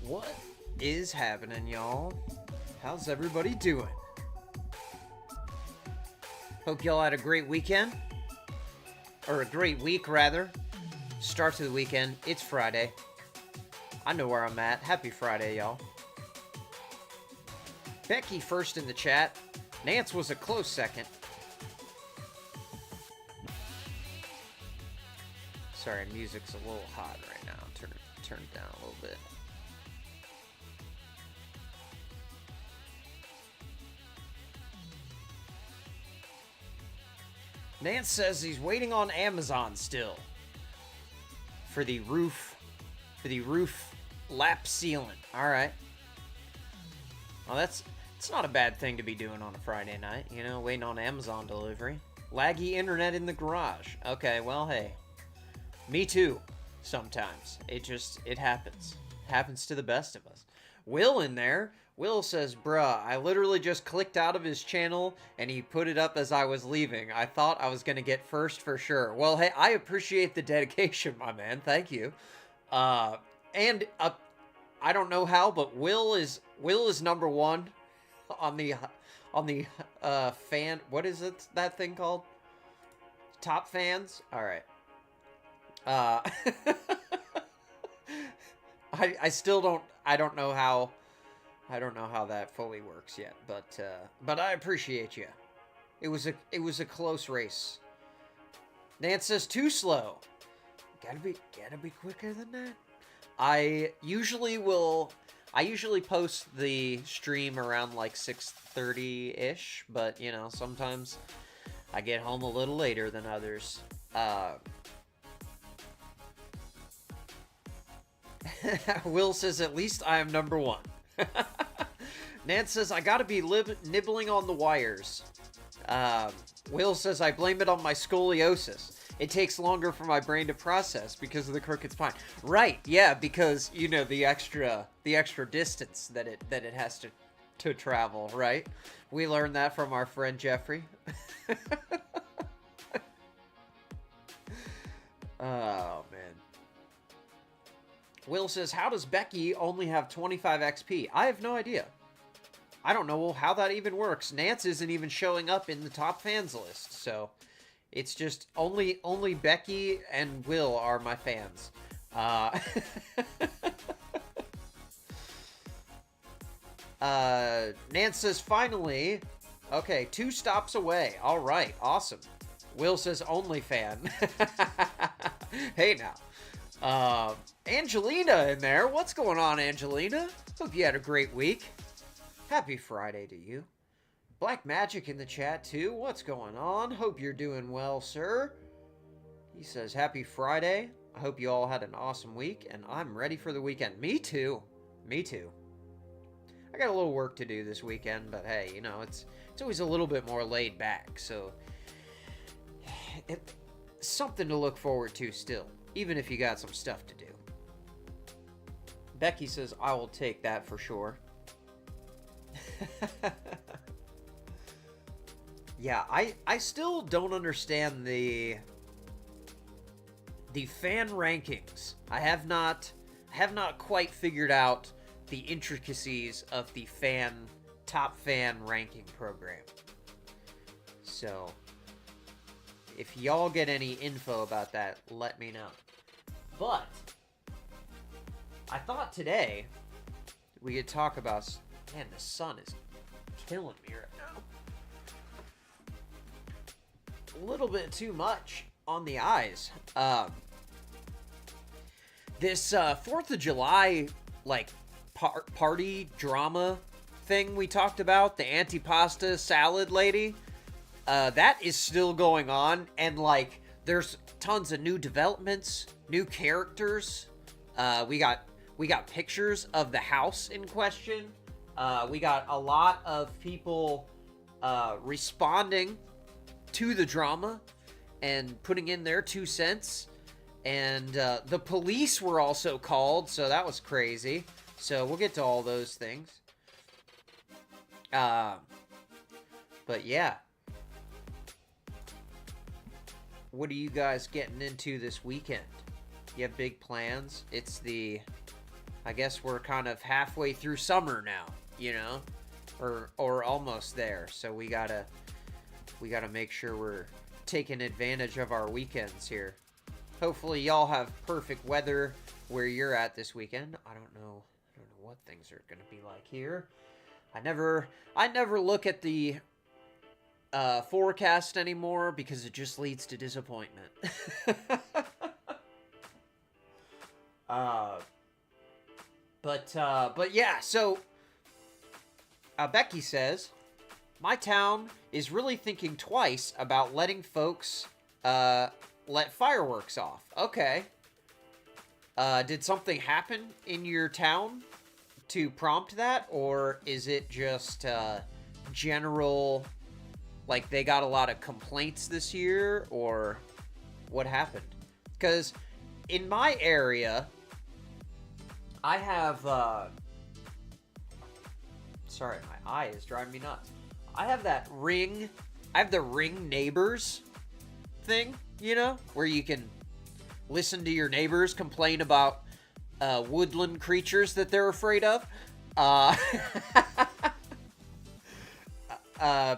What is happening, y'all? How's everybody doing? Hope y'all had a great weekend. Or a great week, rather. Start to the weekend. It's Friday. I know where I'm at. Happy Friday, y'all. Becky first in the chat. Nance was a close second. Sorry, music's a little hot right now. Turn it down a little bit. Nance says he's waiting on Amazon still for the roof lap sealant. All right. Well, it's not a bad thing to be doing on a Friday night, you know, waiting on Amazon delivery. Laggy internet in the garage. Okay, well, hey. Me too, sometimes. It happens. It happens to the best of us. Will in there. Will says, bruh, I literally just clicked out of his channel and he put it up as I was leaving. I thought I was going to get first for sure. Well, hey, I appreciate the dedication, my man. Thank you. I don't know how, but Will is number one on the fan. What is it? That thing called? Top fans? All right. I don't know how that fully works yet, but I appreciate you. It was a close race. Nance says too slow. Gotta be quicker than that. I usually post the stream around like 6:30-ish, but you know, sometimes I get home a little later than others. Will says, at least I am number one. Nance says, I gotta be nibbling on the wires. Will says, I blame it on my scoliosis. It takes longer for my brain to process because of the crooked spine. Right, yeah, because, you know, the extra distance that it has to travel, right? We learned that from our friend Jeffrey. Oh, man. Will says, how does Becky only have 25 XP? I have no idea. I don't know how that even works. Nance isn't even showing up in the top fans list, so it's just only Becky and Will are my fans. Nance says, finally. Okay, 2 stops away. All right, awesome. Will says, only fan. Hey, now. Angelina in there. What's going on, Angelina? Hope you had a great week. Happy Friday to you. Black Magic in the chat, too. What's going on? Hope you're doing well, sir. He says, happy Friday. I hope you all had an awesome week, and I'm ready for the weekend. Me too. Me too. I got a little work to do this weekend, but hey, you know, it's always a little bit more laid back, so it's something to look forward to still, even if you got some stuff to do. Becky says, I will take that for sure. Yeah, I still don't understand the fan rankings. I have not quite figured out the intricacies of the top fan ranking program. So if y'all get any info about that, let me know. But I thought today we could talk about... Man, the sun is killing me right now. A little bit too much on the eyes. This 4th of July, like, party drama thing we talked about, the antipasta salad lady, that is still going on, and, like, there's tons of new developments, new characters. We got pictures of the house in question. We got a lot of people responding to the drama and putting in their 2 cents. And the police were also called, so that was crazy. So we'll get to all those things. But yeah. What are you guys getting into this weekend? You have big plans? It's the I guess we're kind of halfway through summer now, or almost there. So we gotta make sure we're taking advantage of our weekends here. Hopefully y'all have perfect weather where you're at this weekend. I don't know what things are gonna be like here. I never look at the forecast anymore because it just leads to disappointment. But yeah, so Becky says, my town is really thinking twice about letting folks let fireworks off. Okay. Did something happen in your town to prompt that, or is it just general, like they got a lot of complaints this year, or what happened? Because in my area, I have, sorry, my eye is driving me nuts. I have the Ring Neighbors thing, where you can listen to your neighbors complain about woodland creatures that they're afraid of.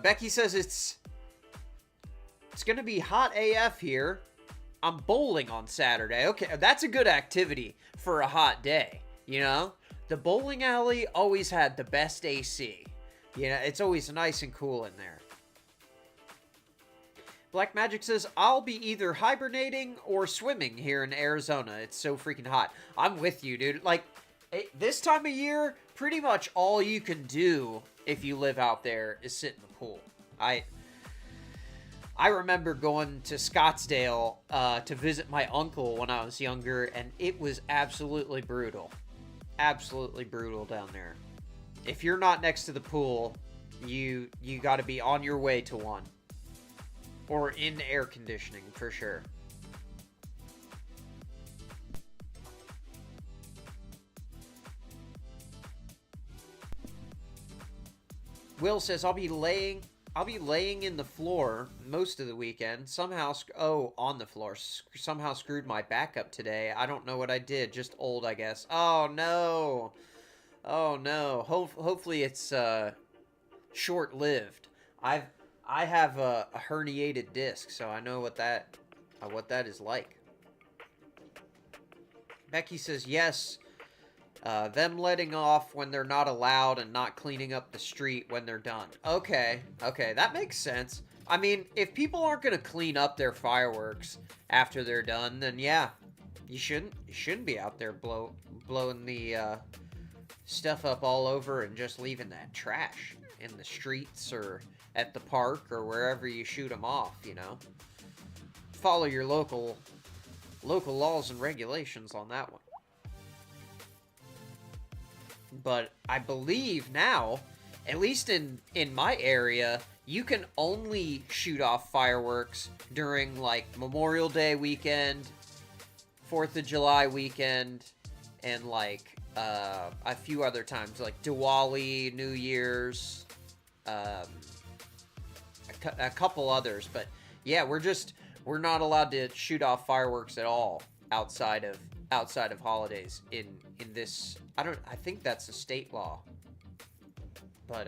Becky says it's gonna be hot AF here. I'm bowling on Saturday. Okay, that's a good activity for a hot day, The bowling alley always had the best AC. It's always nice and cool in there. Black Magic says, I'll be either hibernating or swimming here in Arizona. It's so freaking hot. I'm with you, dude. Like, this time of year, pretty much all you can do if you live out there is sit in the pool. I remember going to Scottsdale to visit my uncle when I was younger, and it was absolutely brutal. Absolutely brutal down there. If you're not next to the pool, you got to be on your way to one. Or in air conditioning, for sure. Will says, I'll be laying in the floor most of the weekend. Somehow, on the floor. Somehow screwed my back up today. I don't know what I did. Just old, I guess. Oh, no. Oh, no. Hopefully it's short-lived. I have a herniated disc, so I know what that is like. Becky says, yes, them letting off when they're not allowed and not cleaning up the street when they're done. Okay, that makes sense. I mean, if people aren't going to clean up their fireworks after they're done, then yeah, you shouldn't be out there blowing the stuff up all over and just leaving that trash in the streets or at the park or wherever you shoot them off, Follow your local laws and regulations on that one. But I believe now, at least in my area, you can only shoot off fireworks during, like, Memorial Day weekend, 4th of July weekend, and, like, a few other times, like Diwali, New Year's, a couple others, but yeah, we're not allowed to shoot off fireworks at all outside of holidays in this. I think that's a state law, but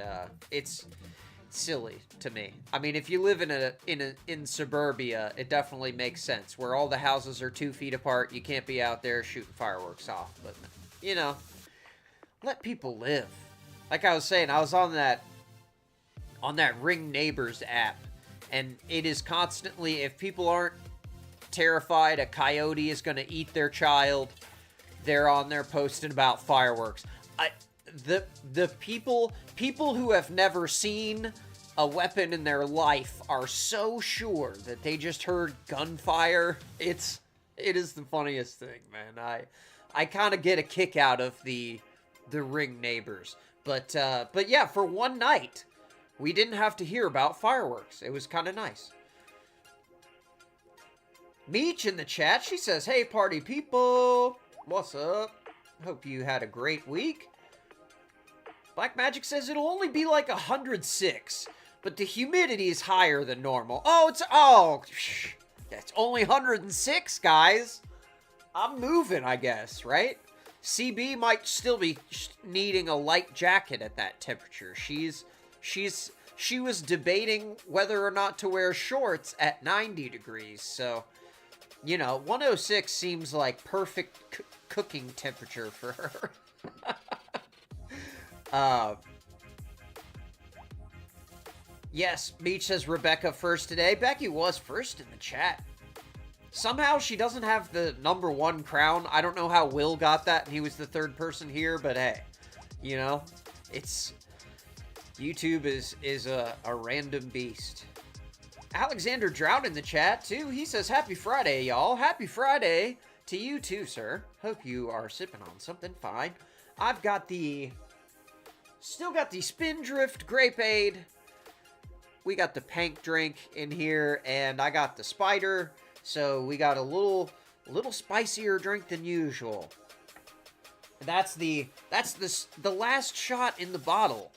it's silly to me. I mean, if you live in suburbia, it definitely makes sense where all the houses are 2 feet apart. You can't be out there shooting fireworks off, but let people live. Like I was saying, I was on that Ring Neighbors app, and it is constantly, if people aren't terrified a coyote is going to eat their child, they're on there posting about fireworks. The people who have never seen a weapon in their life are so sure that they just heard gunfire. It is the funniest thing, man. I kind of get a kick out of the Ring Neighbors, but yeah, for one night we didn't have to hear about fireworks. It was kind of nice. Meech in the chat, she says, hey party people, what's up? Hope you had a great week. Black Magic says it'll only be like 106, but the humidity is higher than normal. That's only 106, guys. I'm moving, I guess, right? CB might still be needing a light jacket at that temperature. She was debating whether or not to wear shorts at 90 degrees. So, you know, 106 seems like perfect cooking temperature for her. Yes, Beach says Rebecca first today. Becky was first in the chat. Somehow she doesn't have the #1 crown. I don't know how Will got that and he was the third person here, but hey, you know, it's... YouTube is a random beast. Alexander Drought in the chat, too. He says, Happy Friday, y'all. Happy Friday to you, too, sir. Hope you are sipping on something fine. I've got still got the Spindrift Grapeade. We got the Pank drink in here, and I got the Spider. So we got a little spicier drink than usual. That's the last shot in the bottle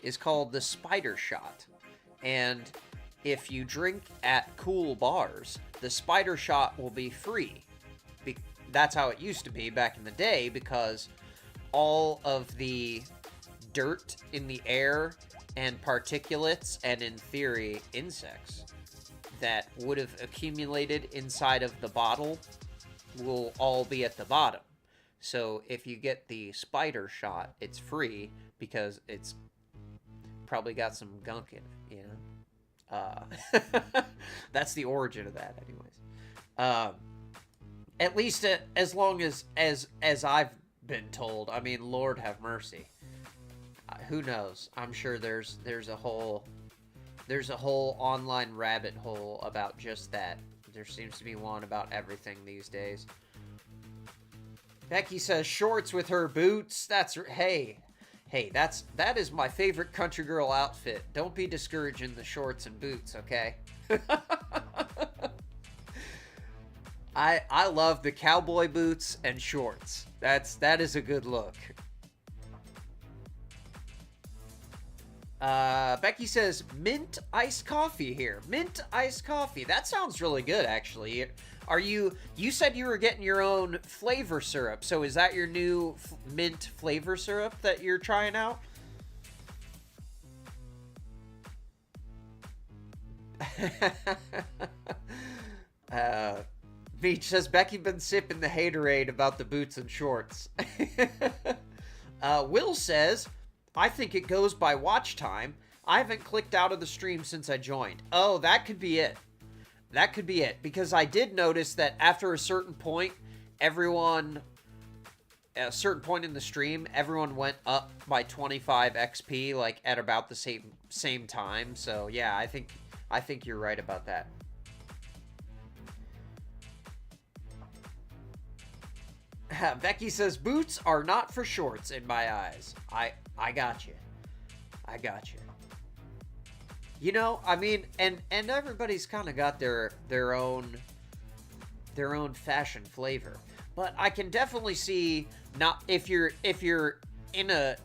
is called the Spider Shot. And if you drink at cool bars, the Spider Shot will be free. That's how it used to be back in the day, because all of the dirt in the air and particulates and, in theory, insects that would have accumulated inside of the bottle will all be at the bottom. So if you get the Spider Shot, it's free because it's probably got some gunk in it, you know? That's the origin of that, anyways. At least as long as I've been told. I mean, Lord have mercy. Who knows? I'm sure there's a whole online rabbit hole about just that. There seems to be one about everything these days. Becky says shorts with her boots. Hey, that is my favorite country girl outfit. Don't be discouraging the shorts and boots, okay? I love the cowboy boots and shorts. That is a good look. Becky says mint iced coffee here. Mint iced coffee. That sounds really good, actually. You said you were getting your own flavor syrup, so is that your new mint flavor syrup that you're trying out? Beach says Becky been sipping the haterade about the boots and shorts. Will says, I think it goes by watch time. I haven't clicked out of the stream since I joined. Oh, that could be it. That could be it. Because I did notice that after a certain point, at a certain point in the stream, everyone went up by 25 XP, like, at about the same time. So, yeah, I think you're right about that. Becky says, boots are not for shorts in my eyes. I got you. I got you. You know, I mean, and everybody's kind of got their own fashion flavor. But I can definitely see, not if you're in a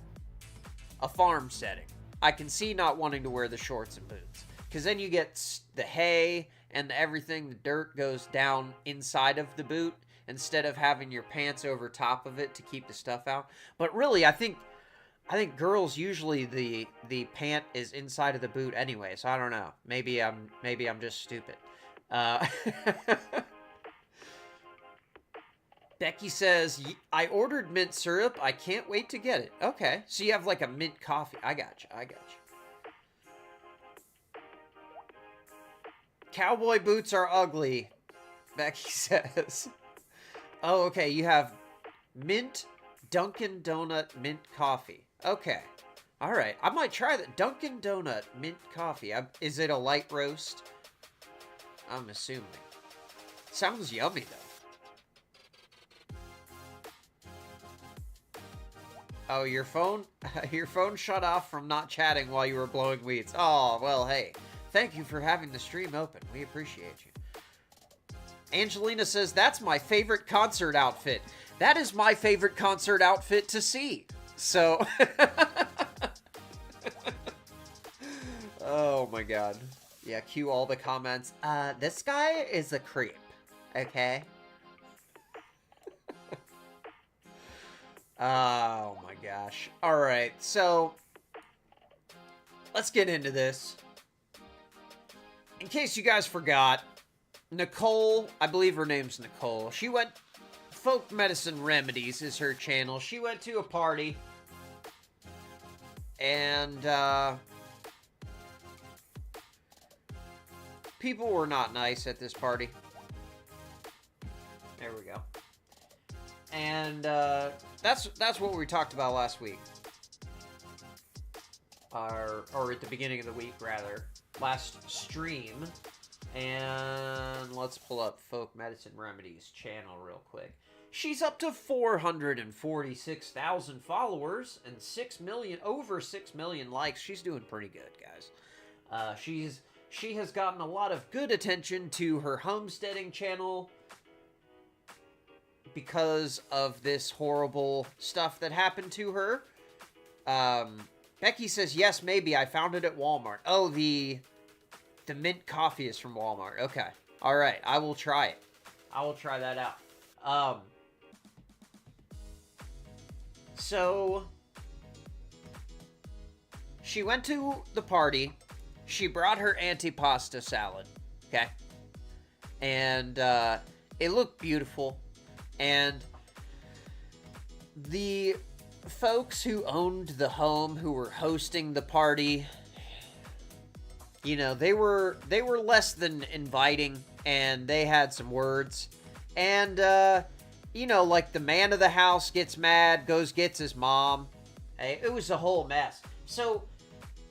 farm setting, I can see not wanting to wear the shorts and boots, because then you get the hay and everything, the dirt goes down inside of the boot instead of having your pants over top of it to keep the stuff out. But really, I think girls usually the pant is inside of the boot anyway, so I don't know. Maybe I'm just stupid. Becky says, I ordered mint syrup. I can't wait to get it. Okay, so you have like a mint coffee. I got you. Cowboy boots are ugly, Becky says. Oh, okay, you have mint Dunkin' Donut mint coffee. Okay. All right. I might try that. Dunkin' Donut mint coffee. Is it a light roast? I'm assuming. Sounds yummy, though. Oh, your phone shut off from not chatting while you were blowing weeds. Oh, well, hey. Thank you for having the stream open. We appreciate you. Angelina says, that's my favorite concert outfit. That is my favorite concert outfit to see. So, oh my god. Yeah, cue all the comments. This guy is a creep. Okay? Oh my gosh. Alright, so let's get into this. In case you guys forgot, Nicole, I believe her name's Nicole, she went, Folk Medicine Remedies is her channel. She went to a party, and, people were not nice at this party. There we go. And, that's what we talked about last week. Or at the beginning of the week, rather. Last stream. And let's pull up Folk Medicine Remedies channel real quick. She's up to 446,000 followers and over 6 million likes. She's doing pretty good, guys. She has gotten a lot of good attention to her homesteading channel because of this horrible stuff that happened to her. Becky says, yes, maybe. I found it at Walmart. Oh, the mint coffee is from Walmart. Okay. All right. I will try it. I will try that out. So she went to the party. She brought her antipasta salad. Okay. And, it looked beautiful. And the folks who owned the home, who were hosting the party, you know, they were less than inviting, and they had some words. And, you know, like the man of the house gets mad, gets his mom. It was a whole mess. So,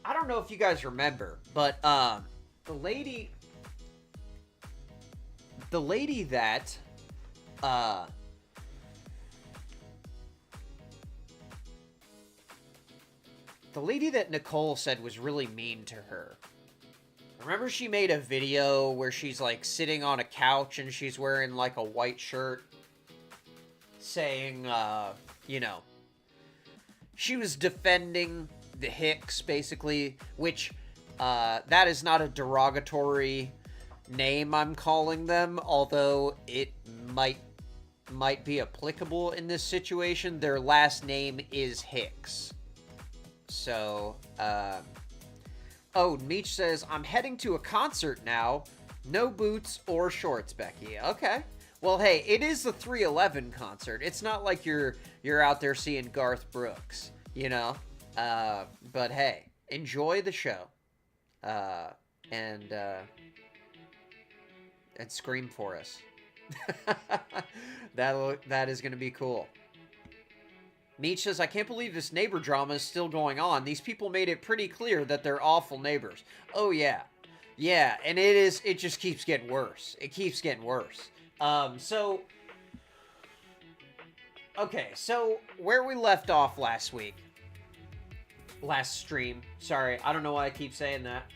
I don't know if you guys remember, but, the lady that, the lady that Nicole said was really mean to her. Remember she made a video where she's like sitting on a couch and she's wearing like a white shirt saying, you know, she was defending the Hicks basically, which, that is not a derogatory name I'm calling them, although it might be applicable in this situation. Their last name is Hicks. So, oh, Meech says, I'm heading to a concert now. No boots or shorts, Becky. Okay. Well, hey, it is the 311 concert. It's not like you're out there seeing Garth Brooks, you know? But hey, enjoy the show. And scream for us. That is going to be cool. Meech says, I can't believe this neighbor drama is still going on. These people made it pretty clear that they're awful neighbors. Oh, yeah. Yeah, and it just keeps getting worse. It keeps getting worse. So, okay, so where we left off last week, last stream, sorry, I don't know why I keep saying that.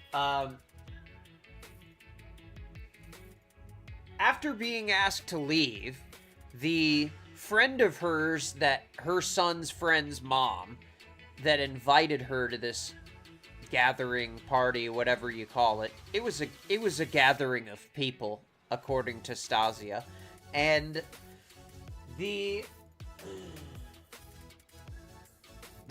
After being asked to leave, the friend of hers, that her son's friend's mom, that invited her to this gathering, party, whatever you call it. It was a gathering of people, according to Stasia. And the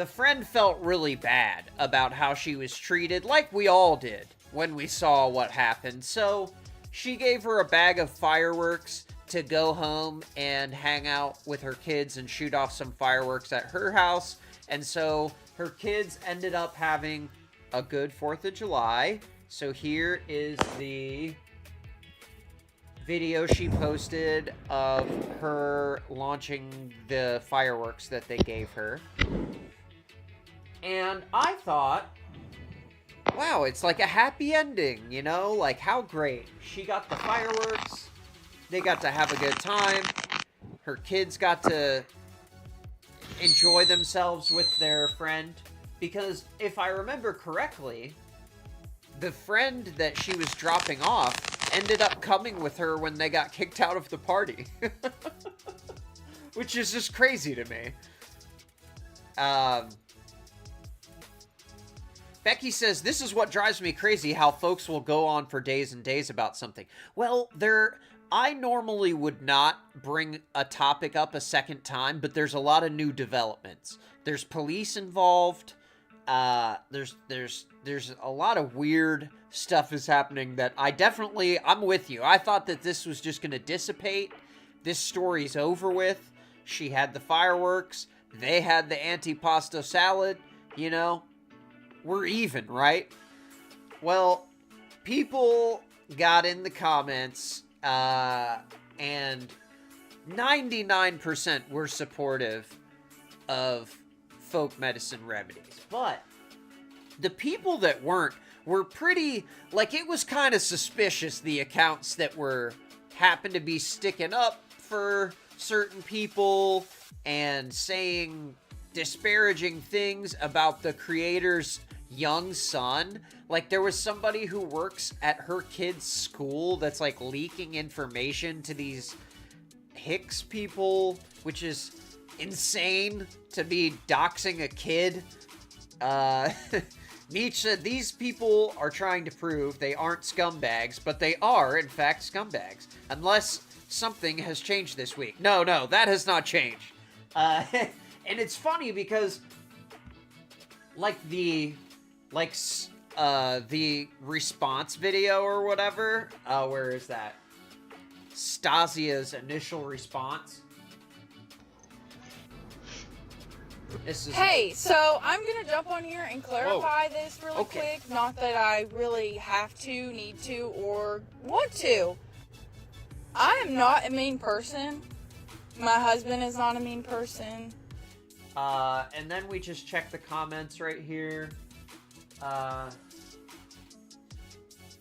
friend felt really bad about how she was treated, like we all did when we saw what happened. So she gave her a bag of fireworks to go home and hang out with her kids and shoot off some fireworks at her house. And so her kids ended up having a good 4th of July. So here is the video she posted of her launching the fireworks that they gave her. And I thought, wow, it's like a happy ending, you know? Like, how great. She got the fireworks. They got to have a good time. Her kids got to enjoy themselves with their friend. Because if I remember correctly, the friend that she was dropping off ended up coming with her when they got kicked out of the party. Which is just crazy to me. Becky says, this is what drives me crazy, how folks will go on for days and days about something. Well, I normally would not bring a topic up a second time, but there's a lot of new developments. There's police involved. There's a lot of weird stuff is happening that I'm with you. I thought that this was just going to dissipate. This story's over with. She had the fireworks. They had the antipasto salad. You know, we're even, right? Well, people got in the comments, and 99% were supportive of folk medicine remedies. But the people that weren't were pretty, like, it was kind of suspicious, the accounts that happened to be sticking up for certain people and saying disparaging things about the creator's young son. Like, there was somebody who works at her kid's school that's, like, leaking information to these Hicks people, which is insane to be doxing a kid. Nietzsche said, these people are trying to prove they aren't scumbags, but they are, in fact, scumbags. Unless something has changed this week. No, that has not changed. And it's funny because, the response video or whatever, where is that? Stasia's initial response. Hey, so I'm gonna jump on here and clarify this really quick. Not that I really have to, need to, or want to. I am not a mean person. My husband is not a mean person. And then we just check the comments right here.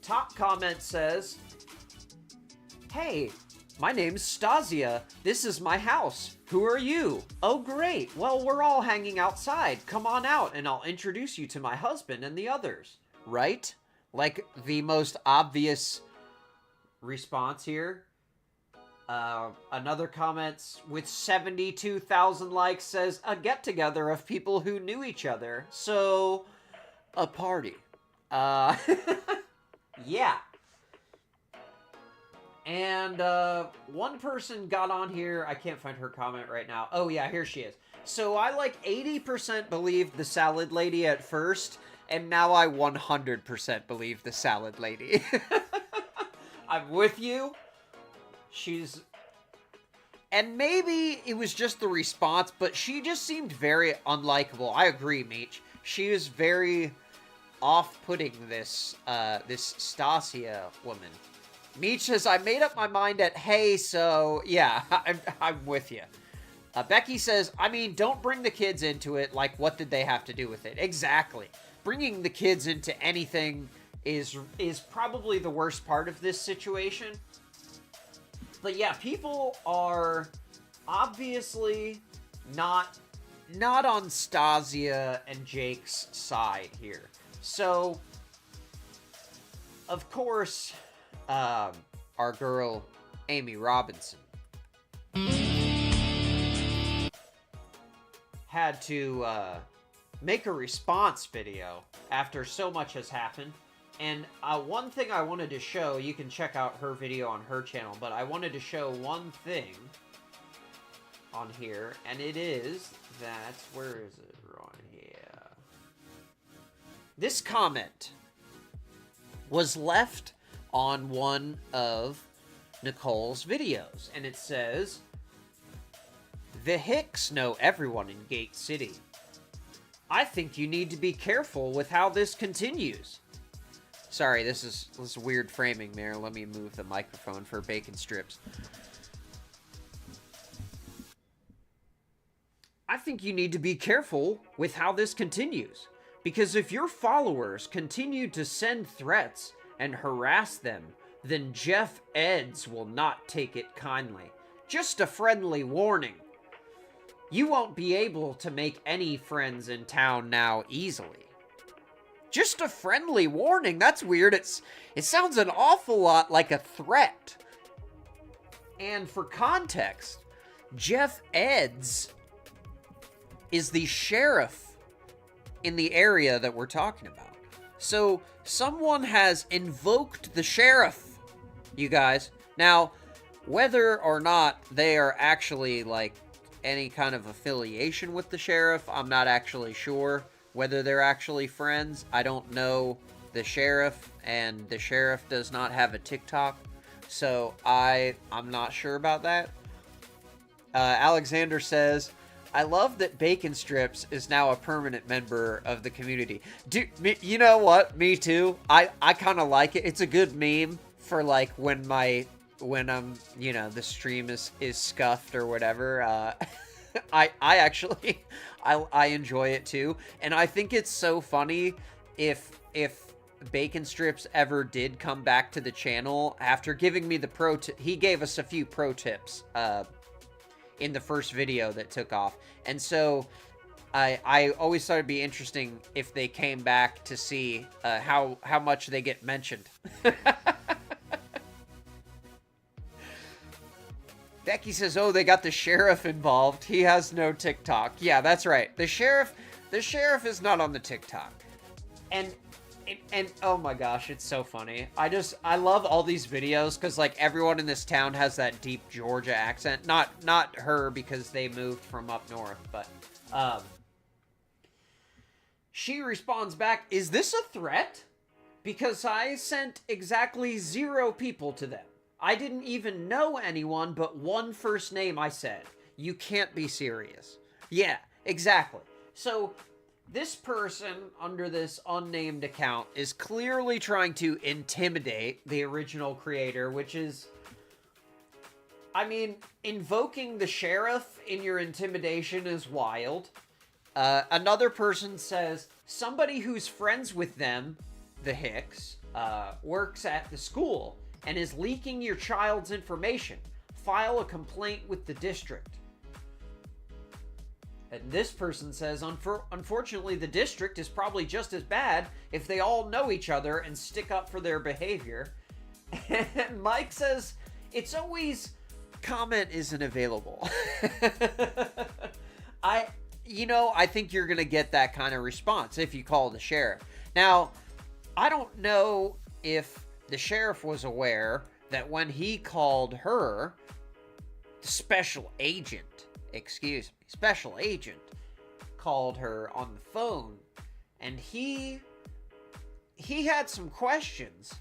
Top comment says, "Hey, my name's Stasia. This is my house. Who are you? Oh, great. Well, we're all hanging outside. Come on out and I'll introduce you to my husband and the others." Right? Like, the most obvious response here. Another comment with 72,000 likes says, "A get-together of people who knew each other. So, a party." Yeah. And, one person got on here. I can't find her comment right now. Oh, yeah, here she is. So I, 80% believed the salad lady at first, and now I 100% believe the salad lady. I'm with you. And maybe it was just the response, but she just seemed very unlikable. I agree, Meech. She was very off-putting, this Stasia woman. Meech says, "I made up my mind at hey, so yeah, I'm with you." Becky says, "I mean, don't bring the kids into it. Like, what did they have to do with it?" Exactly. Bringing the kids into anything is probably the worst part of this situation. But yeah, people are obviously not on Stasia and Jake's side here. So, of course, our girl, Amy Robinson, had to make a response video after so much has happened. And one thing I wanted to show, you can check out her video on her channel, but I wanted to show one thing on here, and it is that, where is it on here? This comment was left on one of Nicole's videos, and it says, "The Hicks know everyone in Gate City. I think you need to be careful with how this continues." Sorry, this is weird framing there. Let me move the microphone for bacon strips. "I think you need to be careful with how this continues, because if your followers continue to send threats and harass them, then Jeff Eds will not take it kindly. Just a friendly warning. You won't be able to make any friends in town now easily." Just a friendly warning? That's weird. It sounds an awful lot like a threat. And for context, Jeff Eds is the sheriff in the area that we're talking about. So someone has invoked the sheriff, you guys. Now, Whether or not they are actually, like, any kind of affiliation with the sheriff, I'm not actually sure. Whether they're actually friends, I don't know the sheriff, and the sheriff does not have a TikTok, so I'm not sure about that. Alexander says, I love that Bacon Strips is now a permanent member of the community. Dude, you know what? Me too. I kind of like it. It's a good meme for, like, when you know, the stream is scuffed or whatever. I actually, I enjoy it too. And I think it's so funny if Bacon Strips ever did come back to the channel after giving me the he gave us a few pro tips, in the first video that took off. And so I always thought it'd be interesting if they came back to see how much they get mentioned. Becky says, oh, they got the sheriff involved. He has no TikTok. Yeah, that's right. The sheriff is not on the TikTok. And oh my gosh, it's so funny. I love all these videos because, like, everyone in this town has that deep Georgia accent. Not her, because they moved from up north, but she responds back, is this a threat? Because I sent exactly 0 people to them. I didn't even know anyone but one first name I said. You can't be serious. Yeah, exactly. So this person under this unnamed account is clearly trying to intimidate the original creator, which is, I mean, invoking the sheriff in your intimidation is wild. Another person says, somebody who's friends with them, the Hicks, works at the school and is leaking your child's information. File a complaint with the district. And this person says, unfortunately, the district is probably just as bad if they all know each other and stick up for their behavior. And Mike says, it's always, comment isn't available. I think you're going to get that kind of response if you call the sheriff. Now, I don't know if the sheriff was aware that when he called her, special agent called her on the phone, and he had some questions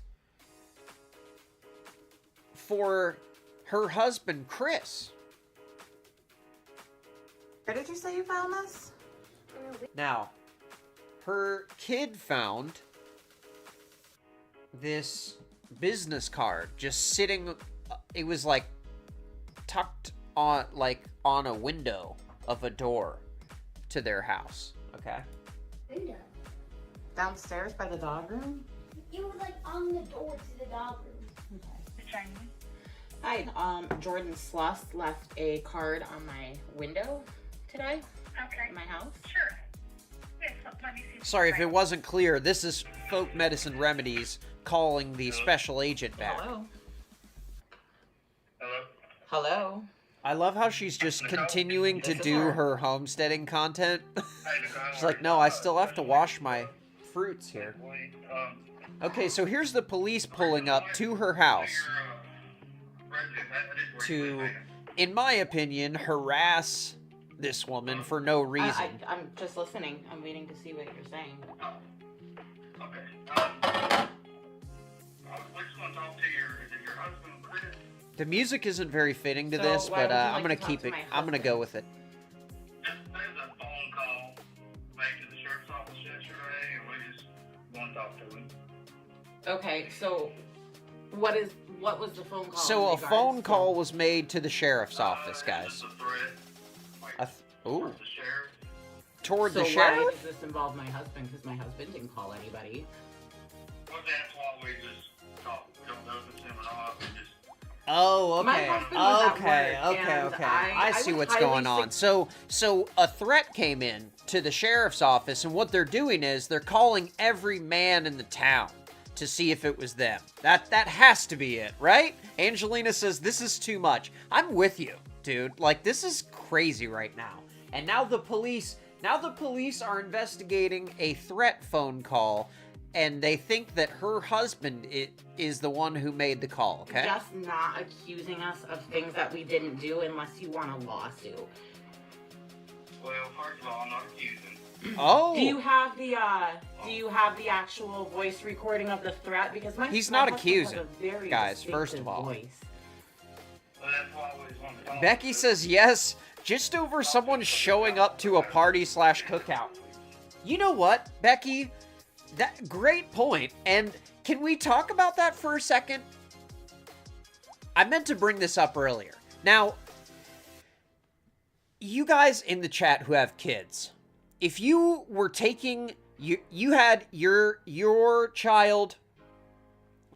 for her husband, Chris. Where did you say you found this? Now, her kid found this business card just sitting, it was like tucked on a window of a door to their house. Okay. Window. Downstairs by the dog room? It was like on the door to the dog room. Okay. Hi, Jordan Sluss left a card on my window today. Okay. In my house. Sure. Yes, let me see. Sorry if it wasn't clear. This is Folk Medicine Remedies calling the special agent back. Hello. Hello? Hello. I love how she's just continuing to do her homesteading content. She's like, no, I still have to wash my fruits here. Okay, so here's the police pulling up to her house to, in my opinion, harass this woman for no reason. I'm just listening. I'm waiting to see what you're saying. Okay. We're just going to talk to is it your husband, Chris? The music isn't very fitting to So this, why but would you I'm like gonna to talk keep to it. my I'm gonna husband? go with it. There's a phone call made to the sheriff's office yesterday, and we just want to talk to him. Okay, so what was the phone call? So in a regards phone to? call was made to the sheriff's office, It's guys. just a threat. Like, Ooh, towards the sheriff. toward So the why sheriff. does this involve my husband? Because my husband didn't call anybody. Well, that's why we just talk. We don't know if it's him or not. We just Oh, My okay. husband was at Okay, work, okay, and okay. I I see would what's highly going on. So a threat came in to the sheriff's office, and what they're doing is they're calling every man in the town to see if it was them. That has to be it, right? Angelina says this is too much. I'm with you, dude. Like, this is crazy right now. And now the police are investigating a threat phone call, and they think that her husband is the one who made the call, okay? Just not accusing us of things that we didn't do unless you want a lawsuit. Well, first of all, I'm not accusing. Oh. Do you have the actual voice recording of the threat? Because he's my not husband accusing, has a very guys, first of distinctive all. voice. Well, that's why I always want to talk. Becky says yes, just over someone showing up to a party / cookout. You know what, Becky? That great point. And can we talk about that for a second? I meant to bring this up earlier. Now, you guys in the chat who have kids, if you were taking you had your child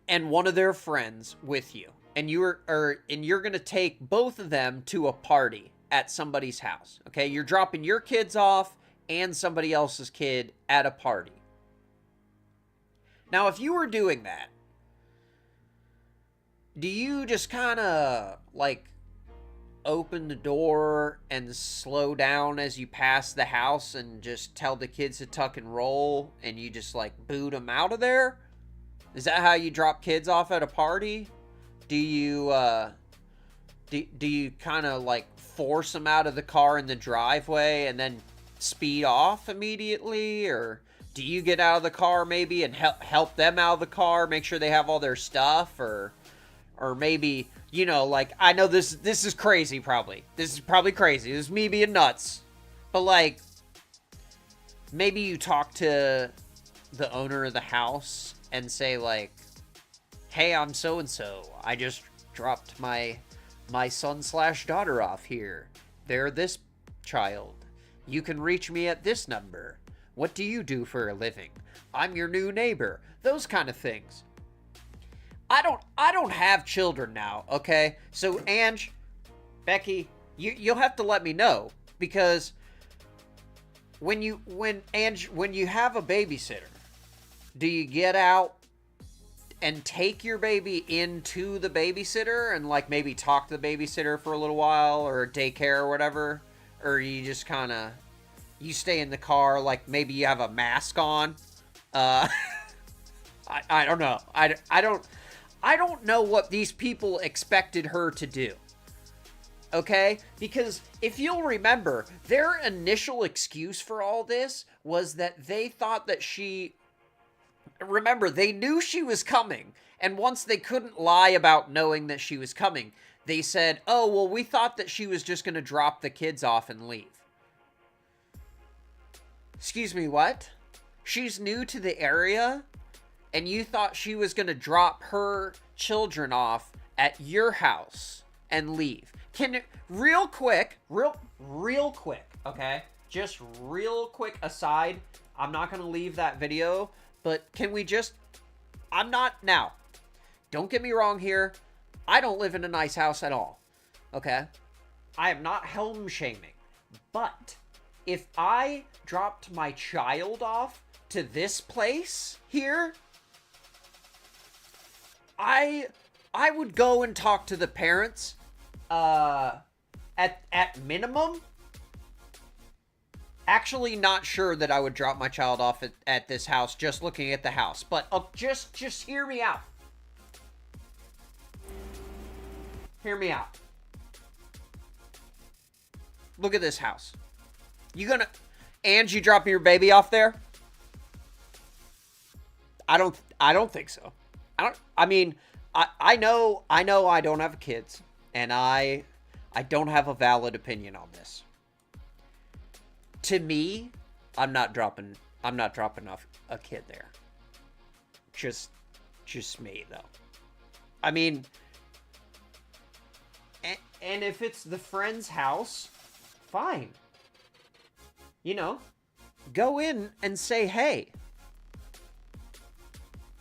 and one of their friends with you, and you're going to take both of them to a party at somebody's house. Okay? You're dropping your kids off and somebody else's kid at a party. Now, if you were doing that, do you just kind of like open the door and slow down as you pass the house and just tell the kids to tuck and roll and you just like boot them out of there? Is that how you drop kids off at a party? Do you do you kind of like force them out of the car in the driveway and then speed off immediately? Or do you get out of the car maybe and help them out of the car, make sure they have all their stuff? Or maybe, you know, like, I know this is crazy probably. This is probably crazy. This is me being nuts. But like, maybe you talk to the owner of the house and say like, hey, I'm so-and-so. I just dropped my son / daughter off here. They're this child. You can reach me at this number. What do you do for a living? I'm your new neighbor. Those kind of things. I don't have children now, okay? So, Ange, Becky, you'll have to let me know, because when you have a babysitter, do you get out and take your baby into the babysitter and like maybe talk to the babysitter for a little while, or daycare or whatever? Or you just kind of, you stay in the car, like maybe you have a mask on? I don't know. I don't know what these people expected her to do. Okay? Because if you'll remember, their initial excuse for all this was that they thought that remember, they knew she was coming, and once they couldn't lie about knowing that she was coming, they said, oh, well, we thought that she was just going to drop the kids off and leave. Excuse me, what? She's new to the area, and you thought she was going to drop her children off at your house and leave. Real quick, okay? Just real quick aside, I'm not going to leave that video, but can we just, now, don't get me wrong here, I don't live in a nice house at all, okay? I am not home shaming, but if I dropped my child off to this place here, I would go and talk to the parents, at minimum. Actually, not sure that I would drop my child off at this house, just looking at the house. But just hear me out. Hear me out. Look at this house. You dropping your baby off there? I don't think so. I know I don't have kids, and I don't have a valid opinion on this. To me, I'm not dropping off a kid there. Just me, though. I mean, and if it's the friend's house, fine. You know, go in and say, hey.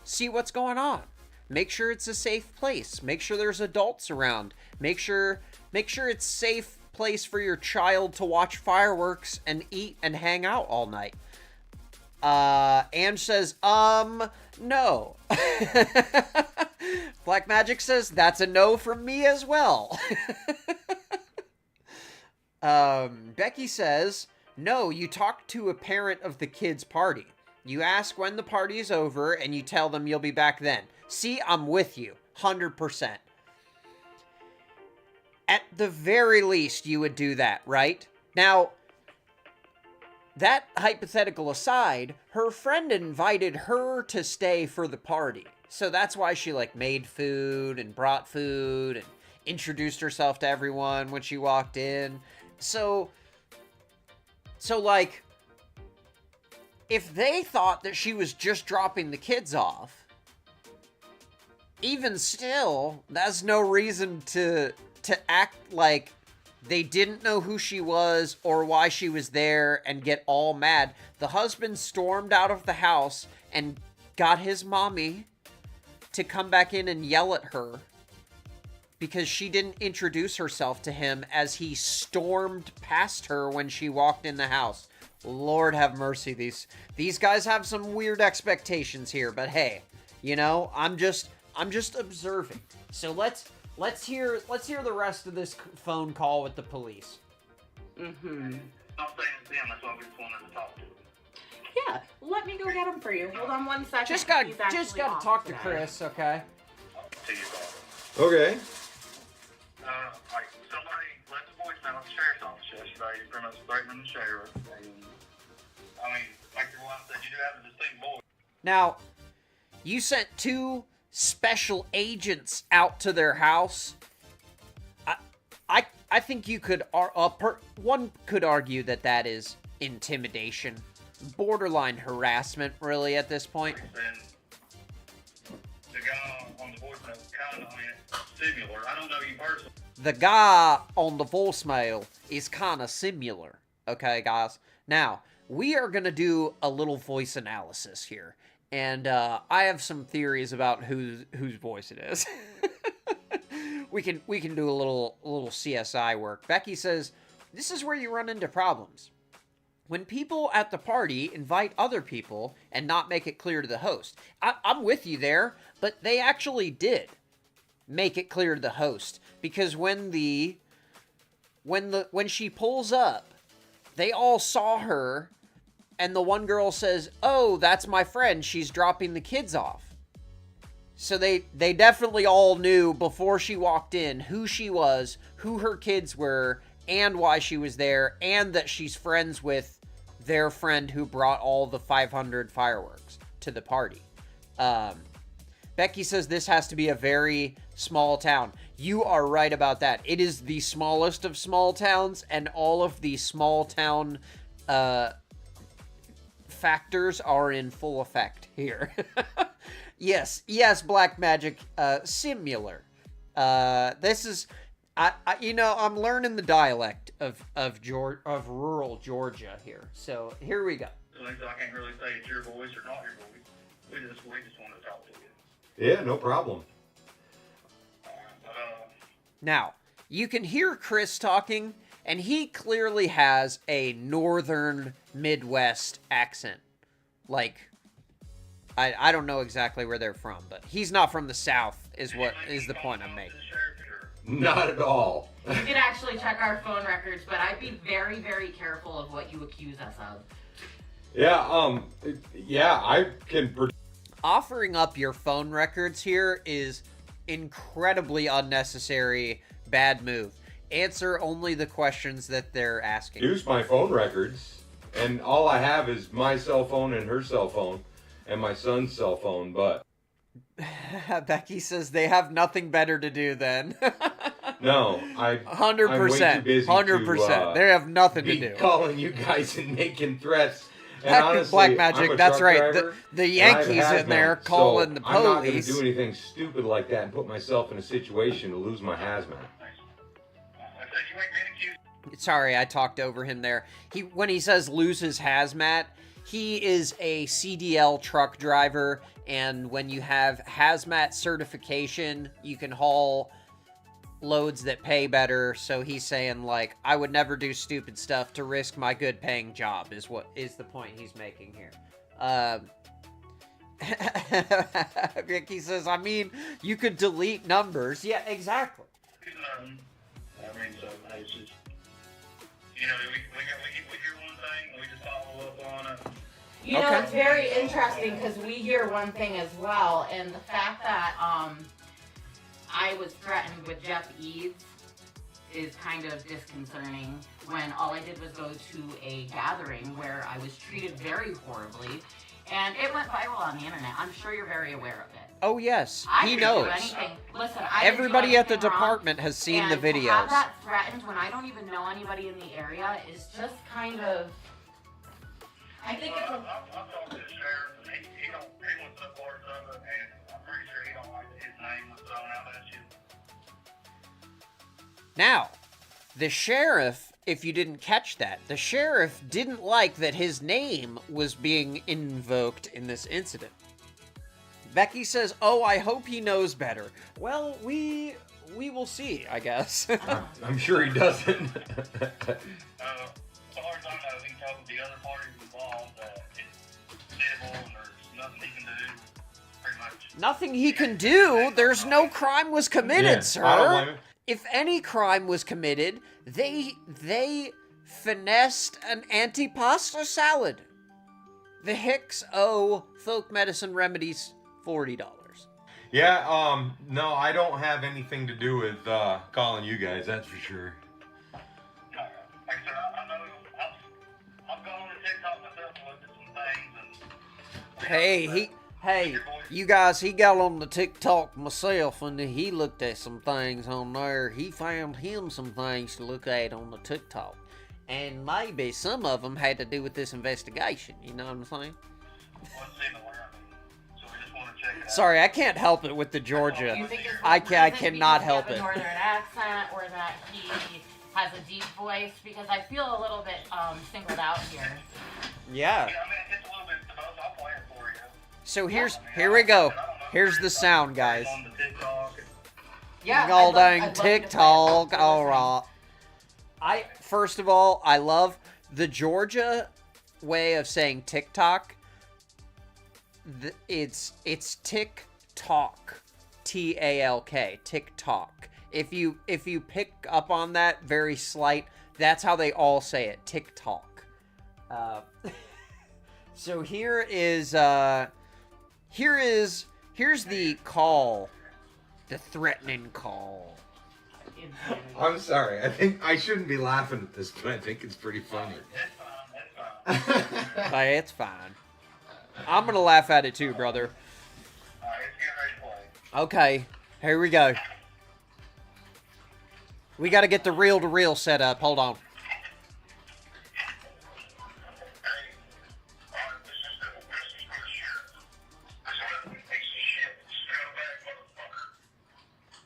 See what's going on. Make sure it's a safe place. Make sure there's adults around. Make sure it's safe place for your child to watch fireworks and eat and hang out all night. Ange says, no. Black Magic says, that's a no from me as well. Becky says, no, you talk to a parent of the kid's party. You ask when the party's over, and you tell them you'll be back then. See, I'm with you. 100%. At the very least, you would do that, right? Now, that hypothetical aside, her friend invited her to stay for the party. So that's why she, like, made food and brought food and introduced herself to everyone when she walked in. So like, if they thought that she was just dropping the kids off, even still, that's no reason to act like they didn't know who she was or why she was there and get all mad. The husband stormed out of the house and got his mommy to come back in and yell at her because she didn't introduce herself to him as he stormed past her when she walked in the house. Lord have mercy, these guys have some weird expectations here, but hey, you know, I'm just observing. So let's hear the rest of this phone call with the police. Mm-hmm. I'll say it's them, that's why we just wanted to talk to them. Yeah, let me go get him for you. Hold on 1 second. Just gotta He's actually off talk to today. Chris, okay? To your call. Okay. Like, somebody left a voicemail at the sheriff's office yesterday, pretty much threatening the sheriff. And, I mean, like your wife said, you do have a distinct voice. Now, you sent 2 special agents out to their house. I think you could, one could argue that is intimidation, borderline harassment, really, at this point. And the guy on the voicemail kind of similar. I don't know you personally. The guy on the voicemail is kind of similar. Okay, guys? Now, we are going to do a little voice analysis here. And I have some theories about whose voice it is. we can do a little CSI work. Becky says, this is where you run into problems. When people at the party invite other people and not make it clear to the host. I'm with you there, but they actually did make it clear to the host. Because when she pulls up, they all saw her, and the one girl says, "Oh, that's my friend. She's dropping the kids off." So they definitely all knew before she walked in who she was, who her kids were, and why she was there, and that she's friends with their friend who brought all the 500 fireworks to the party. Becky says this has to be a very small town. You are right about that. It is the smallest of small towns, and all of the small town factors are in full effect here. Yes, Black Magic, similar. This is, I'm learning the dialect of rural Georgia here. So here we go. I can't really say it's your voice or not your voice. We just want to talk to you. Yeah, no problem. Now, you can hear Chris talking, and he clearly has a northern Midwest accent. Like, I don't know exactly where they're from, but he's not from the South, is the point I'm making. Not at all. You could actually check our phone records, but I'd be very, very careful of what you accuse us of. Yeah, I can... Offering up your phone records here is incredibly unnecessary, bad move. Answer only the questions that they're asking. Use my phone records, and all I have is my cell phone and her cell phone, and my son's cell phone, but... Becky says they have nothing better to do then. No, 100%. I'm way too busy 100%. They have nothing to do. Calling you guys and making threats. And Heck, honestly, Black Magic, I'm a that's truck right. driver, The Yankees and I have in there hazmat, calling the so I'm not going police. to do anything stupid like that and put myself in a situation to lose my hazmat. Sorry, I talked over him there. When he says loses hazmat, he is a CDL truck driver, and when you have hazmat certification, you can haul loads that pay better. So he's saying, like, I would never do stupid stuff to risk my good paying job is the point he's making here. Ricky says, I mean, you could delete numbers. Yeah, exactly. I mean, so it's just, we hear one thing, we just follow up on it. You know, it's very interesting because we hear one thing as well, and the fact that I was threatened with Jeff Eads is kind of disconcerting when all I did was go to a gathering where I was treated very horribly, and it went viral on the internet. I'm sure you're very aware of it. Oh yes, he didn't knows. do anything. Listen, I Everybody at the didn't do anything wrong, department has seen and the to videos. have that threatened when I don't even know anybody in the area is just kind of. I think it's. I've talked to the sheriff, and he wants up parts of it, and I'm pretty sure he don't like his name was thrown out at you. Now, the sheriff, if you didn't catch that, the sheriff didn't like that his name was being invoked in this incident. Becky says, "Oh, I hope he knows better." Well, we will see, I guess. I'm sure he doesn't. As far as I know, he told the other parties involved that it's civil and there's nothing he can do, pretty much. Nothing he can do. There's no crime was committed, Yeah, sir. I don't blame him. If any crime was committed, they finessed an antipasta salad. The Hicks owe Folk Medicine Remedies $40. Yeah, no, I don't have anything to do with calling you guys, that's for sure. Like I said, I know I've gone on TikTok myself and looked at some things, and Hey, you guys, he got on the TikTok myself and he looked at some things on there. He found him some things to look at on the TikTok. And maybe some of them had to do with this investigation, you know what I'm saying? wasn't seen the where, so we just want to check it out. Sorry, I can't help it with the Georgia. You think it's I because cannot he help has it. a northern accent, or that he has a deep voice? Because I feel a little bit singled out here. Yeah. Yeah, I mean, it's a little bit of both. I'll play it for you. So here we go. Here's the sound, guys. On the TikTok. Yeah, All I'd dang love you to play it TikTok. for us. All right. First of all, I love the Georgia way of saying TikTok. It's TikTok, TALK, TikTok. If you pick up on that very slight, that's how they all say it, TikTok. So here's the call, the threatening call. I'm sorry, I think I shouldn't be laughing at this, but I think it's pretty funny. It's fine. Hey, it's fine. I'm gonna laugh at it too, brother. Alright, it's getting ready to play. Okay, here we go. We got to get the reel-to-reel set up. Hold on.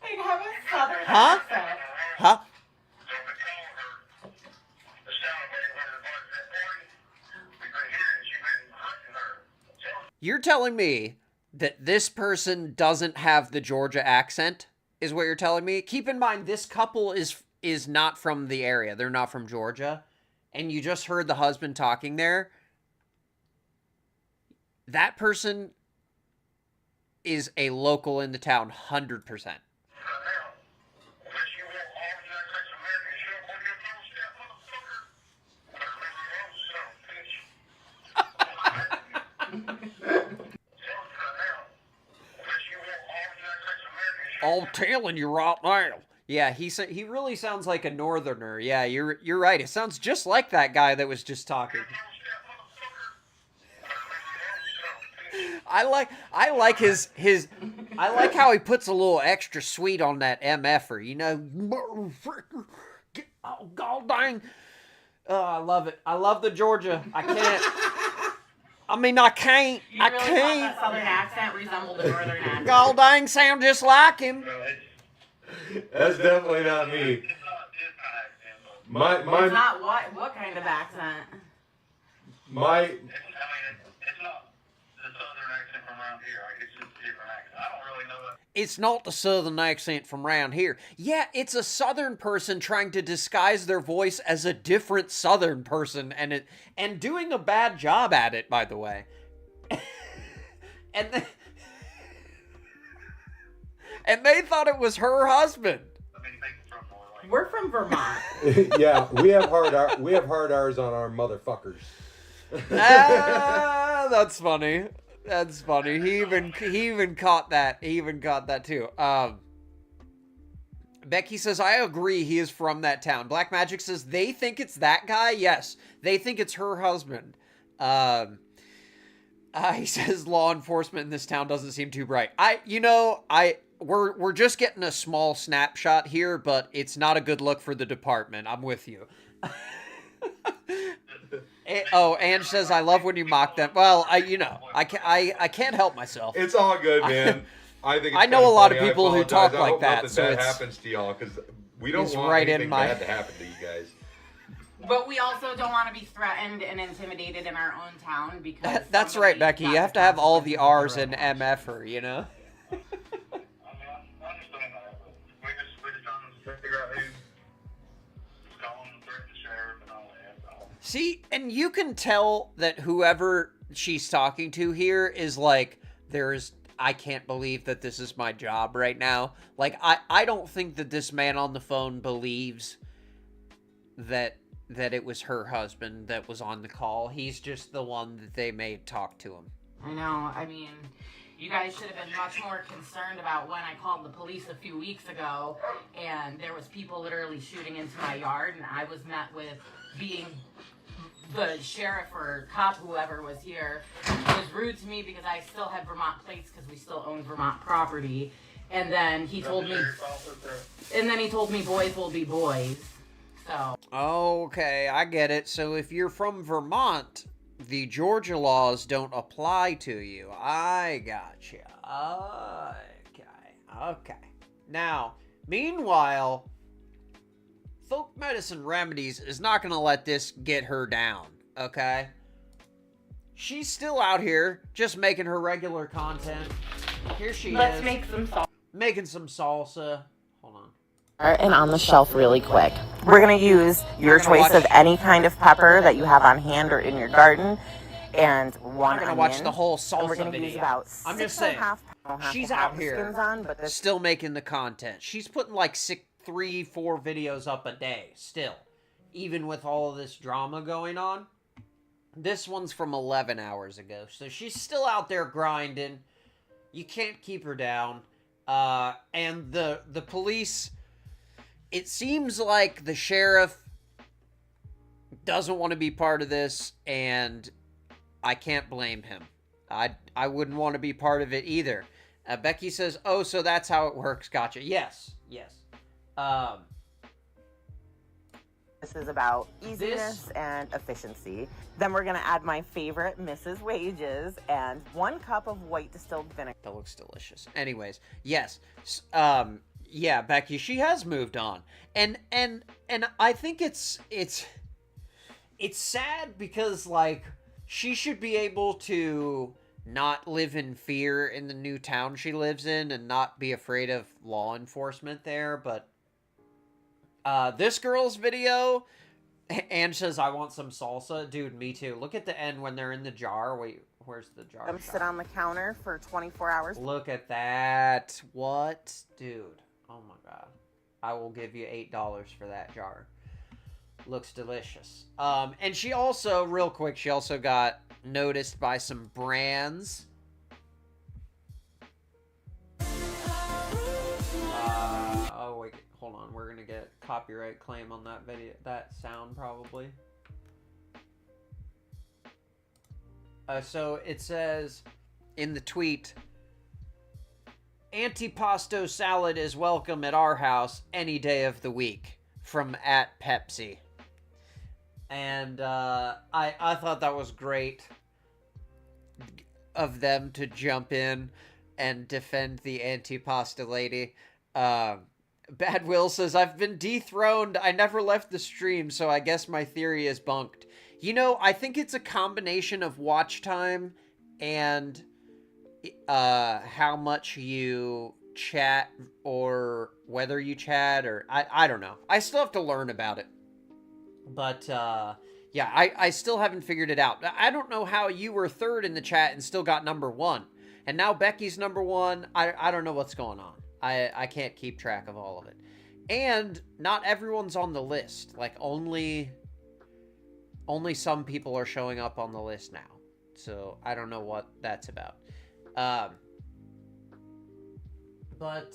They have a southern Huh? accent. Huh? You're telling me that this person doesn't have the Georgia accent, is what you're telling me? Keep in mind, this couple is not from the area. They're not from Georgia. And you just heard the husband talking there. That person is a local in the town, 100%. I'm telling you right now. Yeah, he really sounds like a northerner. Yeah, you're right. It sounds just like that guy that was just talking. I like his I like how he puts a little extra sweet on that MF'er, you know. Oh, god dang. Oh, I love it. I love the Georgia. I can't. I mean, I can't. You I really can't. thought that southern accent resembled a northern accent. God dang, sound just like him. That's definitely not me. It's not his accent, but It's My not what kind of accent? my it's not the southern accent from around here. Like, it's just a different accent. I don't really know that. It's not the southern accent from around here. Yeah, it's a southern person trying to disguise their voice as a different southern person and doing a bad job at it, by the way. and they thought it was her husband. I mean, they can from Norway. We're from Vermont. yeah, we have hard R's on our motherfuckers. That's funny. That's funny. He even caught that. He even caught that too. Becky says, I agree, he is from that town. Black Magic says, they think it's that guy? Yes. They think it's her husband. He says, law enforcement in this town doesn't seem too bright. We're just getting a small snapshot here, but it's not a good look for the department. I'm with you. Ange says, I love when you mock them. Well, I can't help myself. It's all good, man. I think I know a lot of people who talk like that, so that happens to y'all, because we don't want right anything bad to happen to you guys. But we also don't want to be threatened and intimidated in our own town, because that's right, Becky. You have to have all the R's in MF-er, you know? I understand that, but we just trying to figure out who's calling the sheriff and all that. So. See, and you can tell that whoever she's talking to here is like, I can't believe that this is my job right now. Like, I don't think that this man on the phone believes that it was her husband that was on the call. He's just the one that they made talk to him. I know. I mean, you guys should have been much more concerned about when I called the police a few weeks ago and there was people literally shooting into my yard, and I was met with being the sheriff or cop, whoever was here, was rude to me because I still had Vermont plates because we still own Vermont property. And then he told me, boys will be boys. So. Okay, I get it. So if you're from Vermont, the Georgia laws don't apply to you. I gotcha. Okay. Now, meanwhile, Folk Medicine Remedies is not going to let this get her down, okay? She's still out here, just making her regular content. Here she is. Let's make some salsa. Making some salsa. Hold on. And on the shelf really quick. We're going to use your choice of any kind of pepper that you have on hand or in your garden. And one I'm going to watch the whole salsa video. Use about I'm just saying, she's out here still making the content. She's putting like 3-4 videos up a day still, even with all of this drama going on. This one's from 11 hours ago, so she's still out there grinding. You can't keep her down. And the police, it seems like the sheriff doesn't want to be part of this, and I can't blame him. I wouldn't want to be part of it either. Becky says, oh, so that's how it works. Gotcha. Yes. This is about easiness and efficiency. Then we're going to add my favorite Mrs. Wages and 1 cup of white distilled vinegar. That looks delicious. Anyways, yes. Yeah, Becky, she has moved on. And I think it's sad because, like, she should be able to not live in fear in the new town she lives in and not be afraid of law enforcement there, but this girl's video, Ange says, I want some salsa. Dude, me too. Look at the end when they're in the jar. Wait, where's the jar? Them sit on the counter for 24 hours. Look at that. What? Dude. Oh my god. I will give you $8 for that jar. Looks delicious. And she also, real quick, she also got noticed by some brands. Oh wait, hold on. We're gonna get copyright claim on that video, that sound probably. So it says in the tweet, antipasto salad is welcome at our house any day of the week, from @Pepsi. And I thought that was great of them to jump in and defend the antipasta lady. Bad Will says, I've been dethroned. I never left the stream, so I guess my theory is bunked. You know, I think it's a combination of watch time and how much you chat, or whether you chat, or I don't know. I still have to learn about it. But, yeah, I still haven't figured it out. I don't know how you were third in the chat and still got number 1. And now Becky's number 1. I don't know what's going on. I can't keep track of all of it. And not everyone's on the list. Like, only some people are showing up on the list now. So I don't know what that's about. But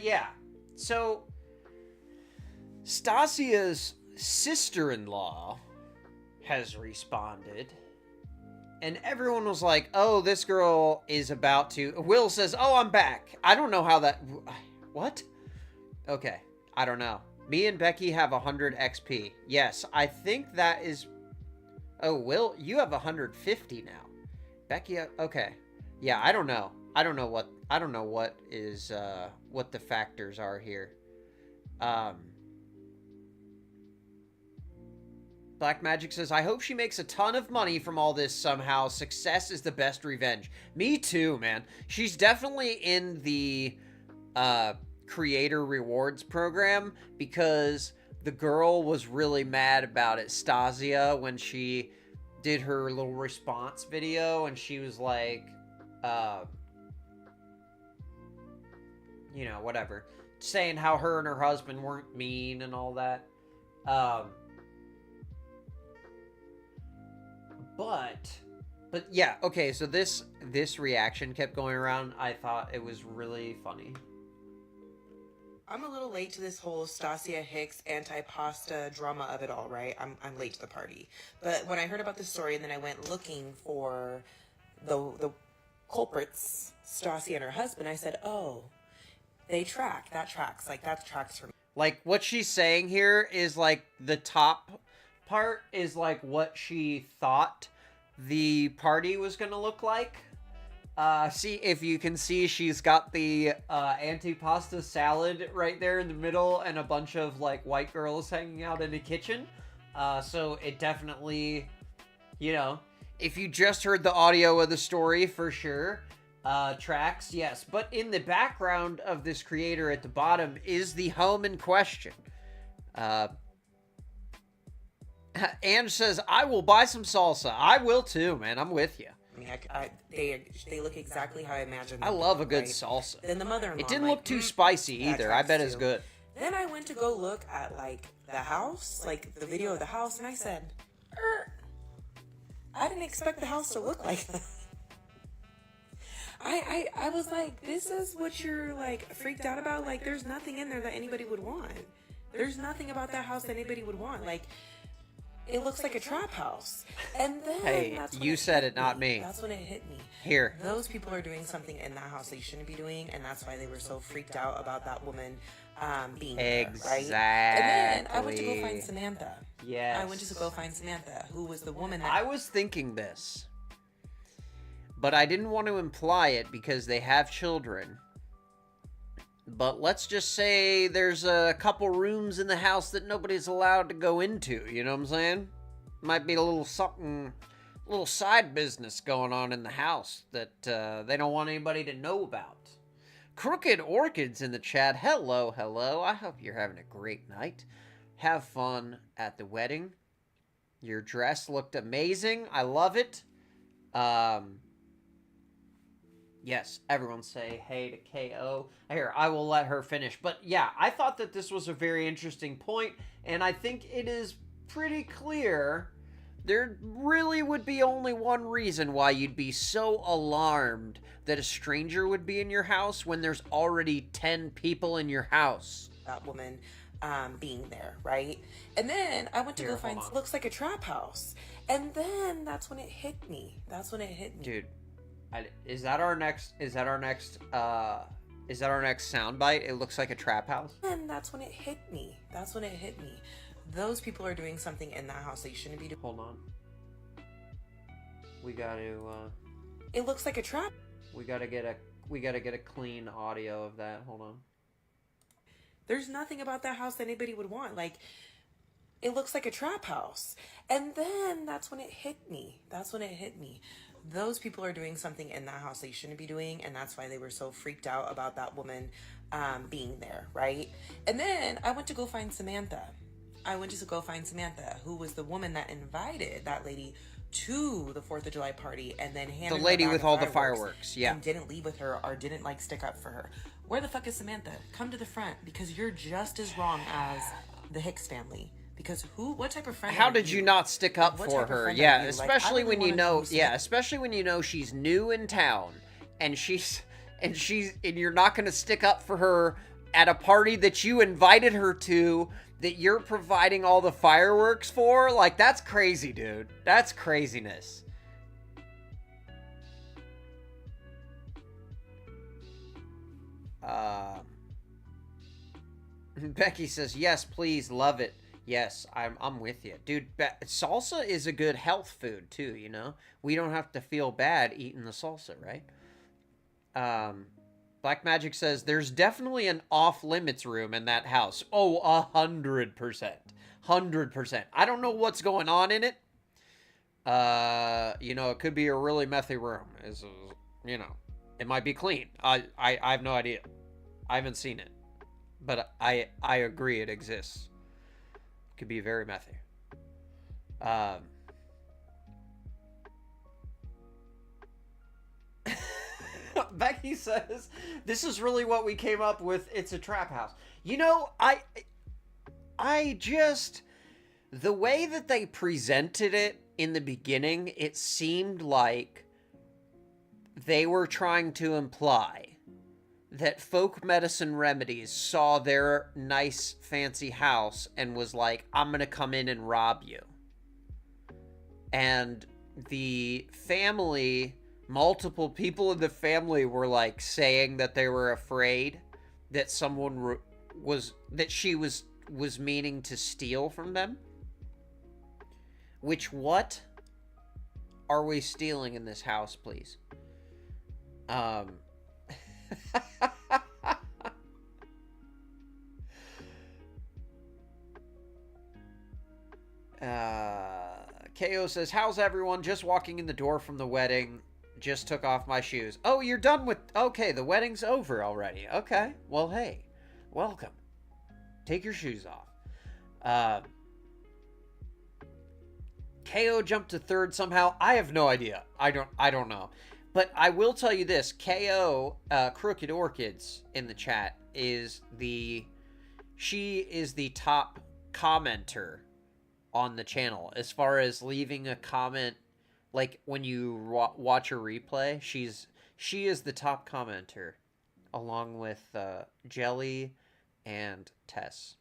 yeah. So Stasia's sister-in-law has responded. And everyone was like, oh, this girl is about to... Will says, oh, I'm back. I don't know how that... What? Okay. I don't know. Me and Becky have 100 XP. Yes, I think that is... Oh, Will, you have 150 now. Becky, okay. Yeah, I don't know. I don't know what is, what the factors are here. Black Magic says, I hope she makes a ton of money from all this somehow. Success is the best revenge. Me too, man. She's definitely in the creator rewards program because the girl was really mad about it, Stasia, when she did her little response video and she was like, you know, whatever. Saying how her and her husband weren't mean and all that. But yeah, okay, so this reaction kept going around. I thought it was really funny. I'm a little late to this whole Stasia Hicks anti-pasta drama of it all, right? I'm late to the party. But when I heard about this story and then I went looking for the culprits, Stasia and her husband, I said, oh, they track. That tracks. Like, that tracks for me. Like, what she's saying here is, like, the top part is, like, what she thought the party was gonna look like. See, if you can see, she's got the antipasta salad right there in the middle and a bunch of, like, white girls hanging out in the kitchen. So it definitely, you know, if you just heard the audio of the story, for sure, tracks, yes. But in the background of this creator at the bottom is the home in question. Ange says, I will buy some salsa. I will too, man. I'm with you. I mean, they look exactly how I imagined them. I love a good right? salsa. Then the mother-in-law. It didn't look too spicy either. I bet it's good. Then I went to go look at, like, the house, like, the video of the house, and I said, I didn't expect the house to look like that. I was like, this is what you're, like, freaked out about? Like, there's nothing in there that anybody would want. There's nothing about that house that anybody would want. Like, it looks like a trap house. And then hey, you said it, not me. That's when it hit me. Here. Those people are doing something in that house they shouldn't be doing, and that's why they were so freaked out about that woman being there, right? And then I went to go find Samantha. Yes. I went to go find Samantha, who was the woman that... I was thinking this, but I didn't want to imply it because they have children. But let's just say there's a couple rooms in the house that nobody's allowed to go into, you know what I'm saying? Might be a little something, a little side business going on in the house that they don't want anybody to know about. Crooked Orchids in the chat. Hello, hello. I hope you're having a great night. Have fun at the wedding. Your dress looked amazing. I love it. Yes, everyone say hey to KO. Here, I will let her finish. But yeah, I thought that this was a very interesting point, and I think it is pretty clear there really would be only one reason why you'd be so alarmed that a stranger would be in your house when there's already 10 people in your house. That woman being there, right? And then I went to go find... Looks like a trap house. And then that's when it hit me. Dude. Is that our next soundbite? It looks like a trap house. And that's when it hit me. Those people are doing something in that house they shouldn't be doing. Hold on. We got to It looks like a trap. We got to get a clean audio of that. Hold on. There's nothing about that house that anybody would want. Like, it looks like a trap house. And then that's when it hit me. Those people are doing something in that house they shouldn't be doing, and that's why they were so freaked out about that woman being there, right? And then I went to go find Samantha. Who was the woman that invited that lady to the 4th of July party and then handed the lady her with all the fireworks, yeah. And didn't leave with her or didn't, like, stick up for her. Where the fuck is Samantha? Come to the front, because you're just as wrong as the Hicks family. Because what type of friend? How did you not stick up What for type of her? friend are Yeah, you? especially Like, I when you really wanna know, know who's yeah, it. especially when you know she's new in town and you're not going to stick up for her at a party that you invited her to, that you're providing all the fireworks for. Like, that's crazy, dude. That's craziness. Becky says, yes, please, love it. Yes, I'm with you. Dude, salsa is a good health food, too, you know? We don't have to feel bad eating the salsa, right? Black Magic says, there's definitely an off-limits room in that house. Oh, 100%. 100%. I don't know what's going on in it. You know, it could be a really messy room. You know, it might be clean. I have no idea. I haven't seen it. But I agree it exists. Could be very messy. Becky says, this is really what we came up with. It's a trap house. You know, I just, the way that they presented it in the beginning, it seemed like they were trying to imply that Folk Medicine Remedies saw their nice, fancy house and was like, I'm gonna come in and rob you. And the family, multiple people in the family were like saying that they were afraid that someone she was meaning to steal from them. Which, what are we stealing in this house, please? KO says, how's everyone? Just walking in the door from the wedding. Just took off my shoes. Oh, you're done with... Okay, the wedding's over already. Okay. Well, hey. Welcome. Take your shoes off. KO jumped to third somehow. I have no idea. I don't know. But I will tell you this. KO, Crooked Orchids in the chat, she is the top commenter on the channel. As far as leaving a comment, like when you watch a replay, she is the top commenter, along with Jelly and Tess.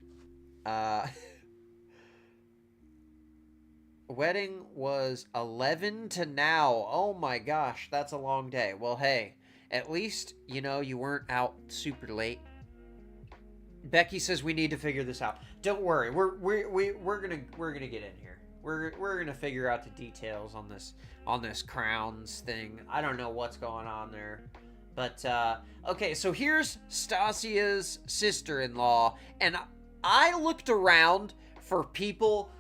Wedding was 11 to now. Oh my gosh, that's a long day. Well, hey, at least, you know, you weren't out super late. Becky says we need to figure this out. Don't worry, we're gonna get in here. We're gonna figure out the details on this crowns thing. I don't know what's going on there, but okay. So here's Stasia's sister-in-law, and I looked around for people.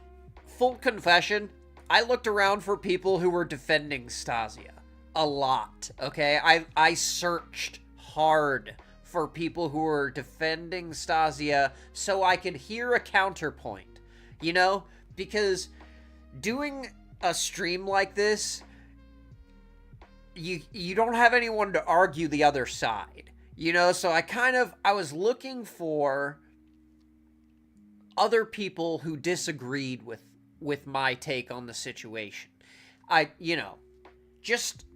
Full confession, I looked around for people who were defending Stasia a lot. Okay, I searched hard for people who were defending Stasia so I could hear a counterpoint, you know, because doing a stream like this, you don't have anyone to argue the other side, you know, so I was looking for other people who disagreed with my take on the situation. Just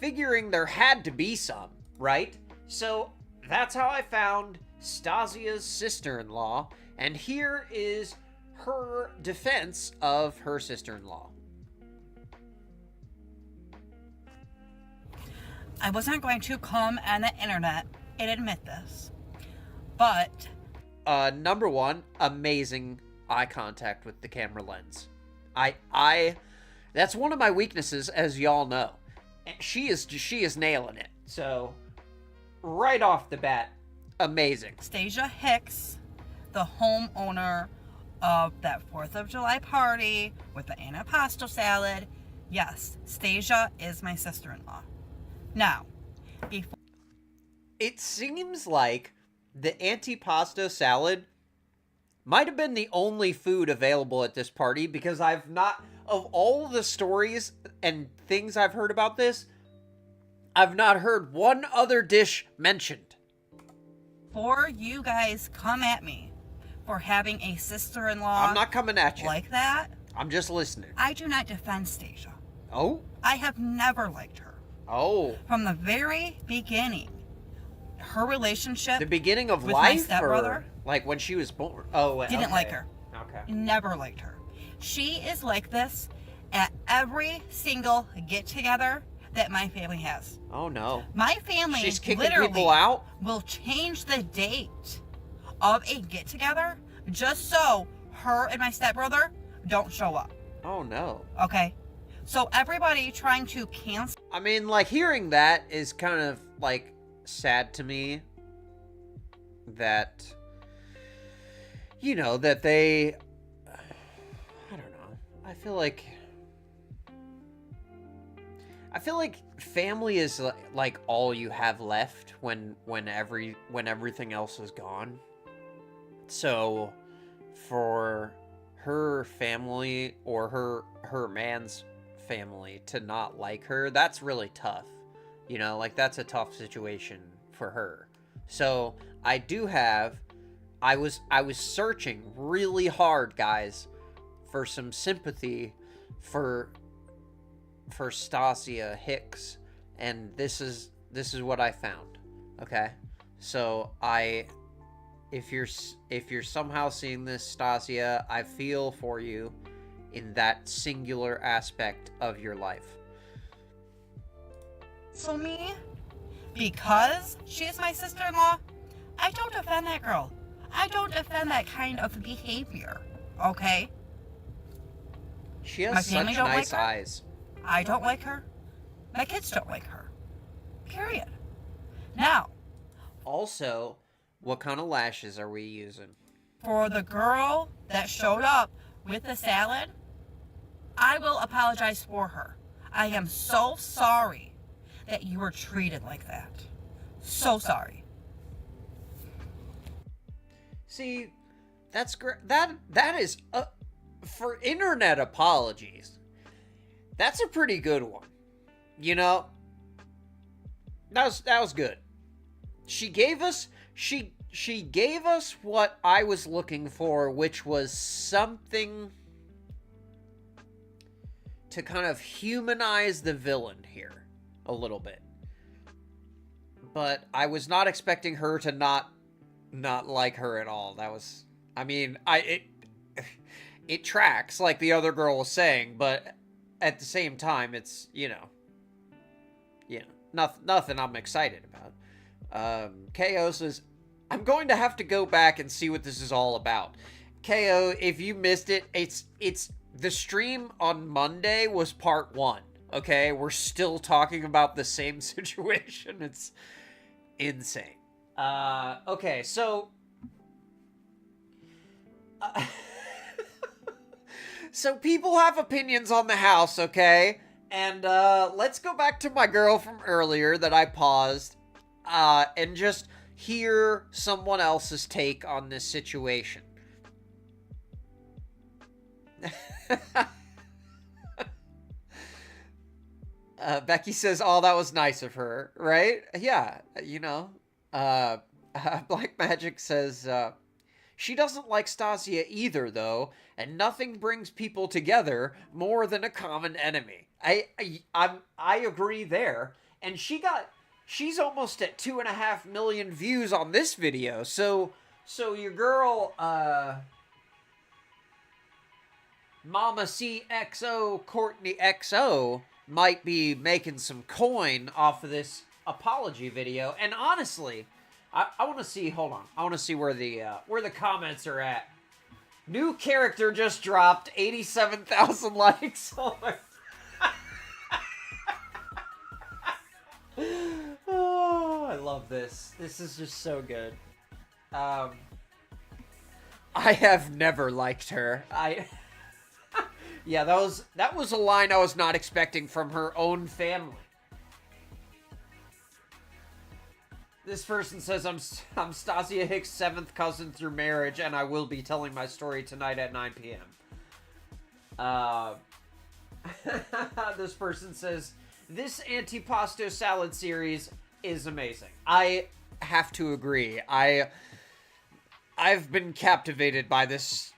figuring there had to be some, right? So that's how I found Stasia's sister-in-law, and here is her defense of her sister-in-law. I wasn't going to come on the internet and admit this, but... Number one, amazing eye contact with the camera lens. That's one of my weaknesses, as y'all know. She is nailing it. So, right off the bat, amazing. Stasia Hicks, the homeowner of that 4th of July party with the antipasto salad. Yes, Stasia is my sister-in-law. Now, it seems like the antipasto salad might have been the only food available at this party, because of all the stories and things I've heard about this, I've not heard one other dish mentioned. Before you guys come at me for having a sister-in-law I'm not coming at you. like that. I'm just listening. I do not defend Stasia. Oh? I have never liked her. Oh. From the very beginning, her relationship. The beginning of with life, my stepbrother, or like when she was born? Oh, didn't okay. like her. Okay. Never liked her. She is like this at every single get-together that my family has. Oh no. My family She's kicking literally people out? will change the date of a get-together just so her and my stepbrother don't show up. Oh no. Okay? So everybody trying to cancel. I mean, like, hearing that is kind of, like, sad to me. That, you know, that they, I don't know. I feel like family is like all you have left when everything else is gone. So for her family or her man's family to not like her, that's really tough. You know, like, that's a tough situation for her. So I was searching really hard, guys, for some sympathy for Stasia Hicks, and this is what I found. Okay, so if you're somehow seeing this, Stasia, I feel for you in that singular aspect of your life. So me, because she's my sister-in-law, I don't defend that girl. I don't defend that kind of behavior. Okay? She has My such family don't nice like her. eyes. I don't like her. My kids don't like her. Period. Now, Also, what kind of lashes are we using? for the girl that showed up with the salad, I will apologize for her. I am so sorry that you were treated like that. So sorry. See, that's great. That is for internet apologies. That's a pretty good one. You know, that was good. She gave us what I was looking for, which was something to kind of humanize the villain here a little bit. But I was not expecting her to not like her at all. That was, I mean, it tracks, like the other girl was saying, but at the same time, it's, nothing I'm excited about. KO says, I'm going to have to go back and see what this is all about. KO, if you missed it, it's the stream on Monday was part 1. Okay, we're still talking about the same situation. It's insane. Okay, so so people have opinions on the house, okay? And let's go back to my girl from earlier that I paused and just hear someone else's take on this situation. Becky says, oh, that was nice of her, right? Yeah, Black Magic says, she doesn't like Stasia either, though, and nothing brings people together more than a common enemy. I agree there, and she's almost at 2.5 million views on this video, so your girl, Mama CXO Courtney XO might be making some coin off of this apology video, and honestly, I want to see, hold on, I want to see where the comments are at. New character just dropped, 87,000 likes. Oh, oh, I love this. This is just so good. I have never liked her. Yeah, that was a line I was not expecting from her own family. This person says, I'm Stasia Hicks' 7th cousin through marriage, and I will be telling my story tonight at 9 p.m. This person says, this antipasto salad series is amazing. I have to agree. I've been captivated by this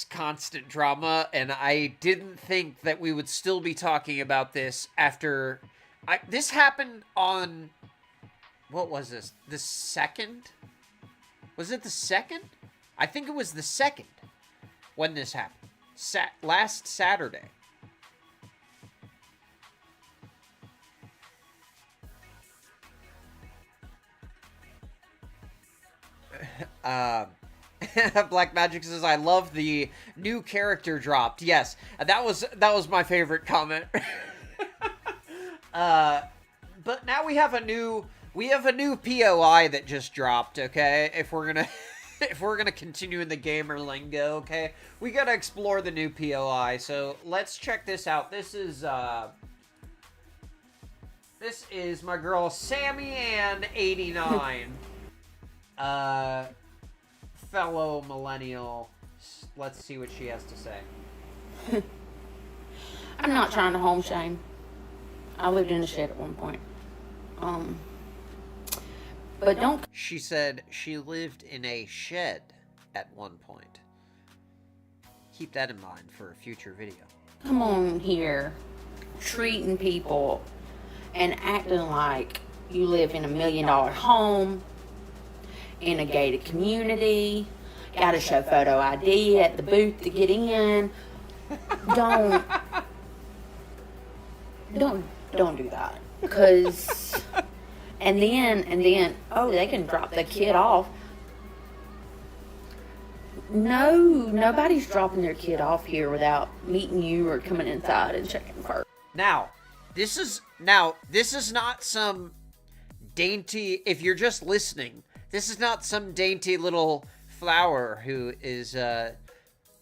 constant drama, and I didn't think that we would still be talking about this after this happened on, what was this? The 2nd? Was it the 2nd? I think it was the 2nd when this happened. Last Saturday. Black Magic says, I love the new character dropped. Yes, that was my favorite comment. But now we have a new POI that just dropped, okay? If we're gonna continue in the gamer lingo, okay? We gotta explore the new POI, so let's check this out. This is my girl Sammy Ann 89. Fellow millennial. Let's see what she has to say. I'm not trying to home shame. I lived in a shed at one point. But don't... She said she lived in a shed at one point. Keep that in mind for a future video. Come on here, treating people and acting like you live in $1 million home, in a gated community, gotta show photo ID at the booth to get in. Don't do that. Because, and then, oh, they can drop the kid off. No, nobody's dropping their kid off here without meeting you or coming inside and checking first. Now, this is not some dainty, if you're just listening, this is not some dainty little flower who is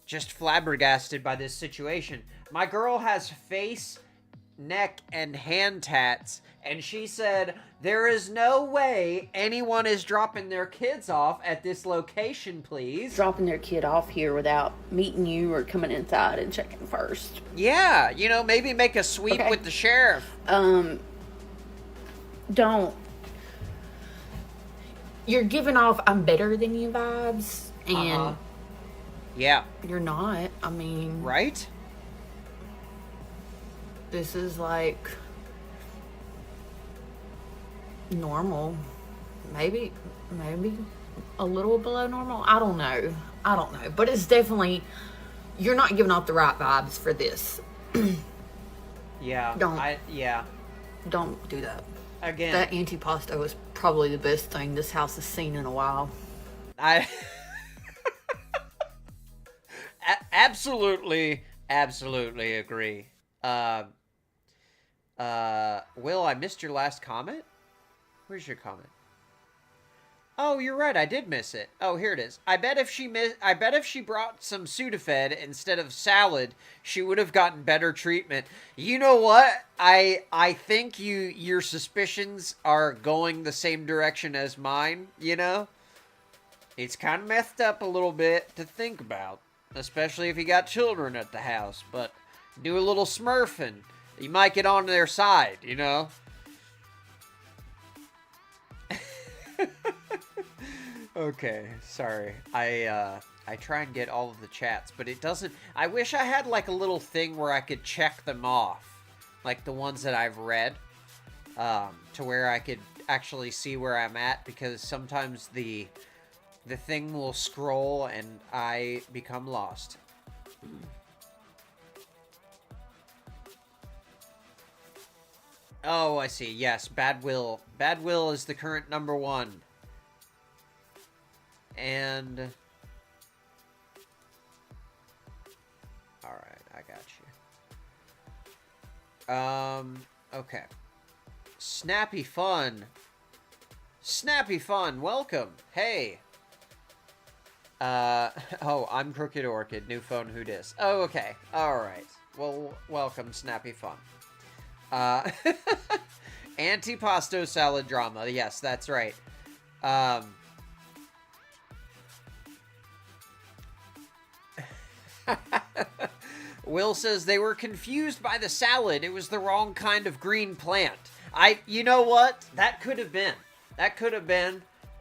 just flabbergasted by this situation. My girl has face, neck, and hand tats, and she said there is no way anyone is dropping their kids off at this location, please. Dropping their kid off here without meeting you or coming inside and checking first. Yeah, maybe make a sweep with the sheriff. Don't. You're giving off I'm better than you vibes, and yeah, you're not. I mean, right? This is like normal, maybe a little below normal. I don't know, but it's definitely, you're not giving off the right vibes for this. Yeah. Don't do that. Again, that antipasto was probably the best thing this house has seen in a while. Absolutely agree. Will, I missed your last comment? Where's your comment? Oh, you're right, I did miss it. Oh, here it is. I bet if she brought some Sudafed instead of salad, she would have gotten better treatment. You know what? I think your suspicions are going the same direction as mine, It's kind of messed up a little bit to think about, especially if you got children at the house, but do a little smurfing. You might get on their side, Okay, sorry. I try and get all of the chats, but it doesn't. I wish I had like a little thing where I could check them off, like the ones that I've read, to where I could actually see where I'm at, because sometimes the thing will scroll and I become lost. Oh, I see. Yes, Bad Will. Bad Will is the current #1. And... Alright, I got you. Okay. Snappy Fun. Snappy Fun, welcome. Hey. Oh, I'm Crooked Orchid. New phone, who dis? Oh, okay. Alright. Well, welcome, Snappy Fun. Antipasto salad drama. Yes, that's right. Will says they were confused by the salad. It was the wrong kind of green plant. You know what? That could have been.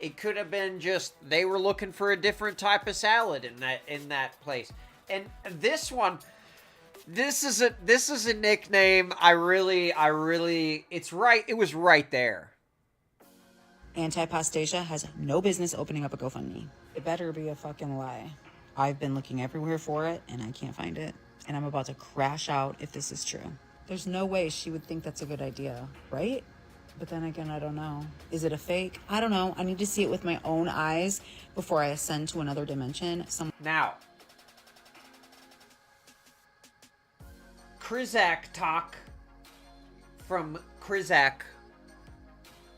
It could have been just they were looking for a different type of salad in that place. And this one, this is a nickname. I really, it's right. It was right there. Antipastasia has no business opening up a GoFundMe. It better be a fucking lie. I've been looking everywhere for it, and I can't find it. And I'm about to crash out if this is true. There's no way she would think that's a good idea, right? But then again, I don't know. Is it a fake? I don't know. I need to see it with my own eyes before I ascend to another dimension. Now, Krizak Talk from Krizak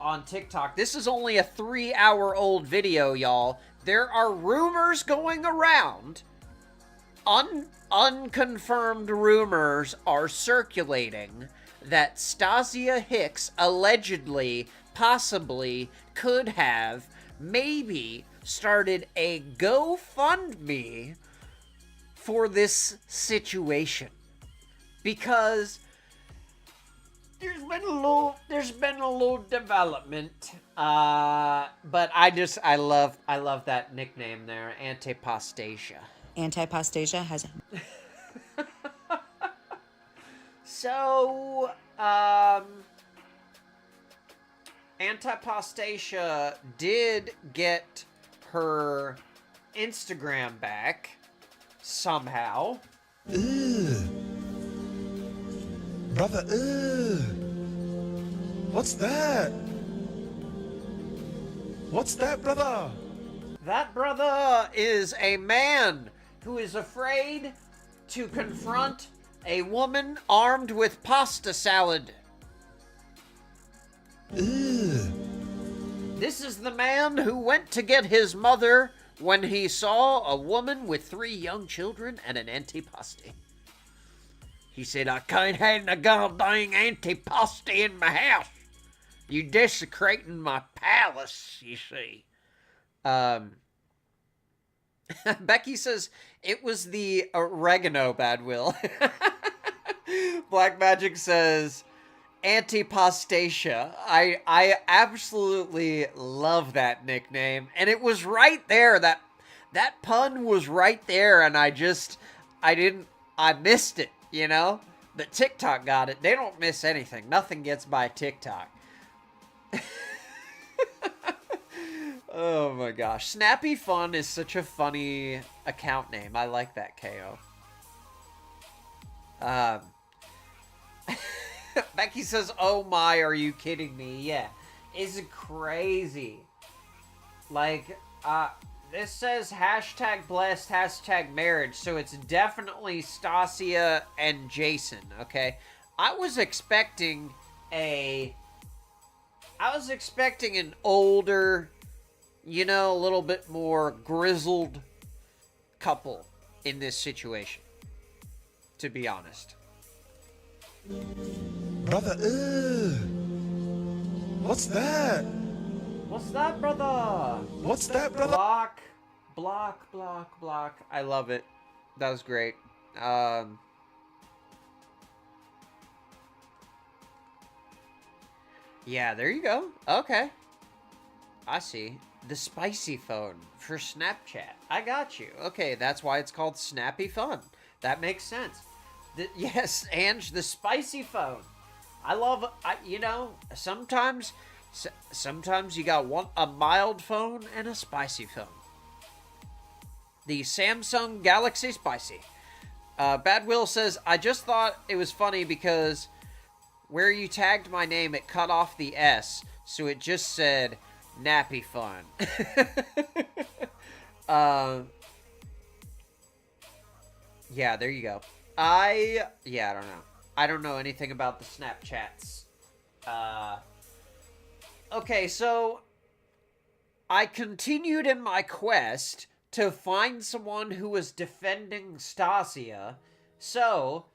on TikTok. This is only a 3-hour-old video, y'all. There are rumors going around. Unconfirmed rumors are circulating that Stasia Hicks allegedly, possibly, could have, maybe, started a GoFundMe for this situation. Because there's been a little development. But I love that nickname there, Antipastasia. Antipastasia has... So, Antipastasia did get her Instagram back somehow. Ugh. Brother, ugh. What's that? What's that, brother? That brother is a man who is afraid to confront a woman armed with pasta salad. Ugh. This is the man who went to get his mother when he saw a woman with 3 young children and an antipasti. He said, I can't have a goddamn antipasti in my house. You desecrating my palace, you see. Becky says, it was the oregano, Bad Will. Black Magic says, Antipastasia. I absolutely love that nickname. And it was right there. That pun was right there. And I missed it, you know? But TikTok got it. They don't miss anything. Nothing gets by TikTok. Oh my gosh. Snappy Fun is such a funny account name. I like that, KO. Becky says, oh my, are you kidding me? Yeah. It's crazy. Like, this says hashtag blessed, hashtag marriage, so it's definitely Stasia and Jason, okay? I was expecting an older, you know, a little bit more grizzled couple in this situation, to be honest. Brother, ugh. What's that? What's that, brother? What's that, brother? Block. I love it. That was great. Yeah, there you go. Okay. I see. The spicy phone for Snapchat. I got you. Okay, that's why it's called Snappy Fun. That makes sense. Yes, Ange, the spicy phone. I love, you know, sometimes you got a mild phone and a spicy phone. The Samsung Galaxy Spicy. Bad Will says, I just thought it was funny because where you tagged my name, it cut off the S, so it just said Nappy Fun. Yeah, there you go. I don't know. I don't know anything about the Snapchats. Okay, so I continued in my quest to find someone who was defending Stasia. So,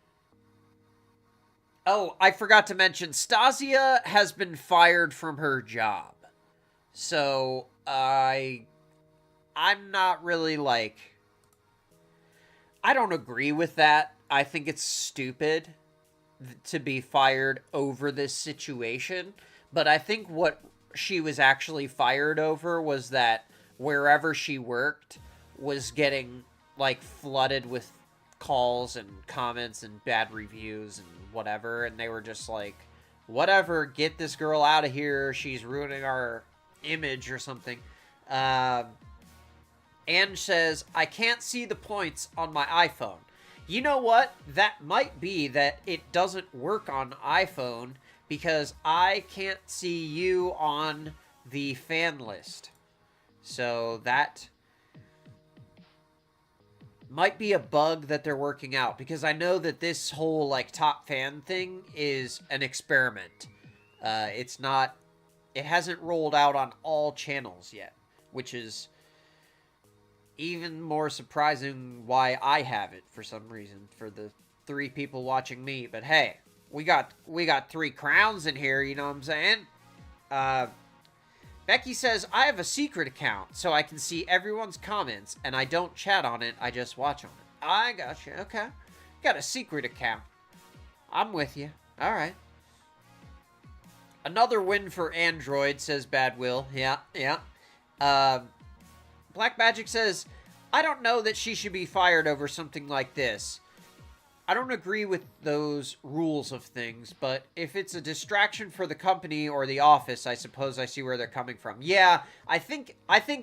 oh, I forgot to mention, Stasia has been fired from her job. So, I'm not really like, I don't agree with that. I think it's stupid to be fired over this situation. But I think what she was actually fired over was that wherever she worked was getting, like, flooded with calls and comments and bad reviews and whatever, and they were just like, whatever, get this girl out of here, she's ruining our image or something. Ange says, I can't see the points on my iPhone. You know what? That might be that it doesn't work on iPhone because I can't see you on the fan list. So that might be a bug that they're working out, because I know that this whole, like, top fan thing is an experiment. It hasn't rolled out on all channels yet, which is even more surprising why I have it for some reason, for the 3 people watching me. But hey, we got 3 crowns in here, you know what I'm saying? Becky says, I have a secret account, so I can see everyone's comments, and I don't chat on it, I just watch on it. I got you, okay. Got a secret account. I'm with you. Alright. Another win for Android, says Bad Will. Yeah. Black Magic says, I don't know that she should be fired over something like this. I don't agree with those rules of things, but if it's a distraction for the company or the office, I suppose I see where they're coming from. Yeah, I think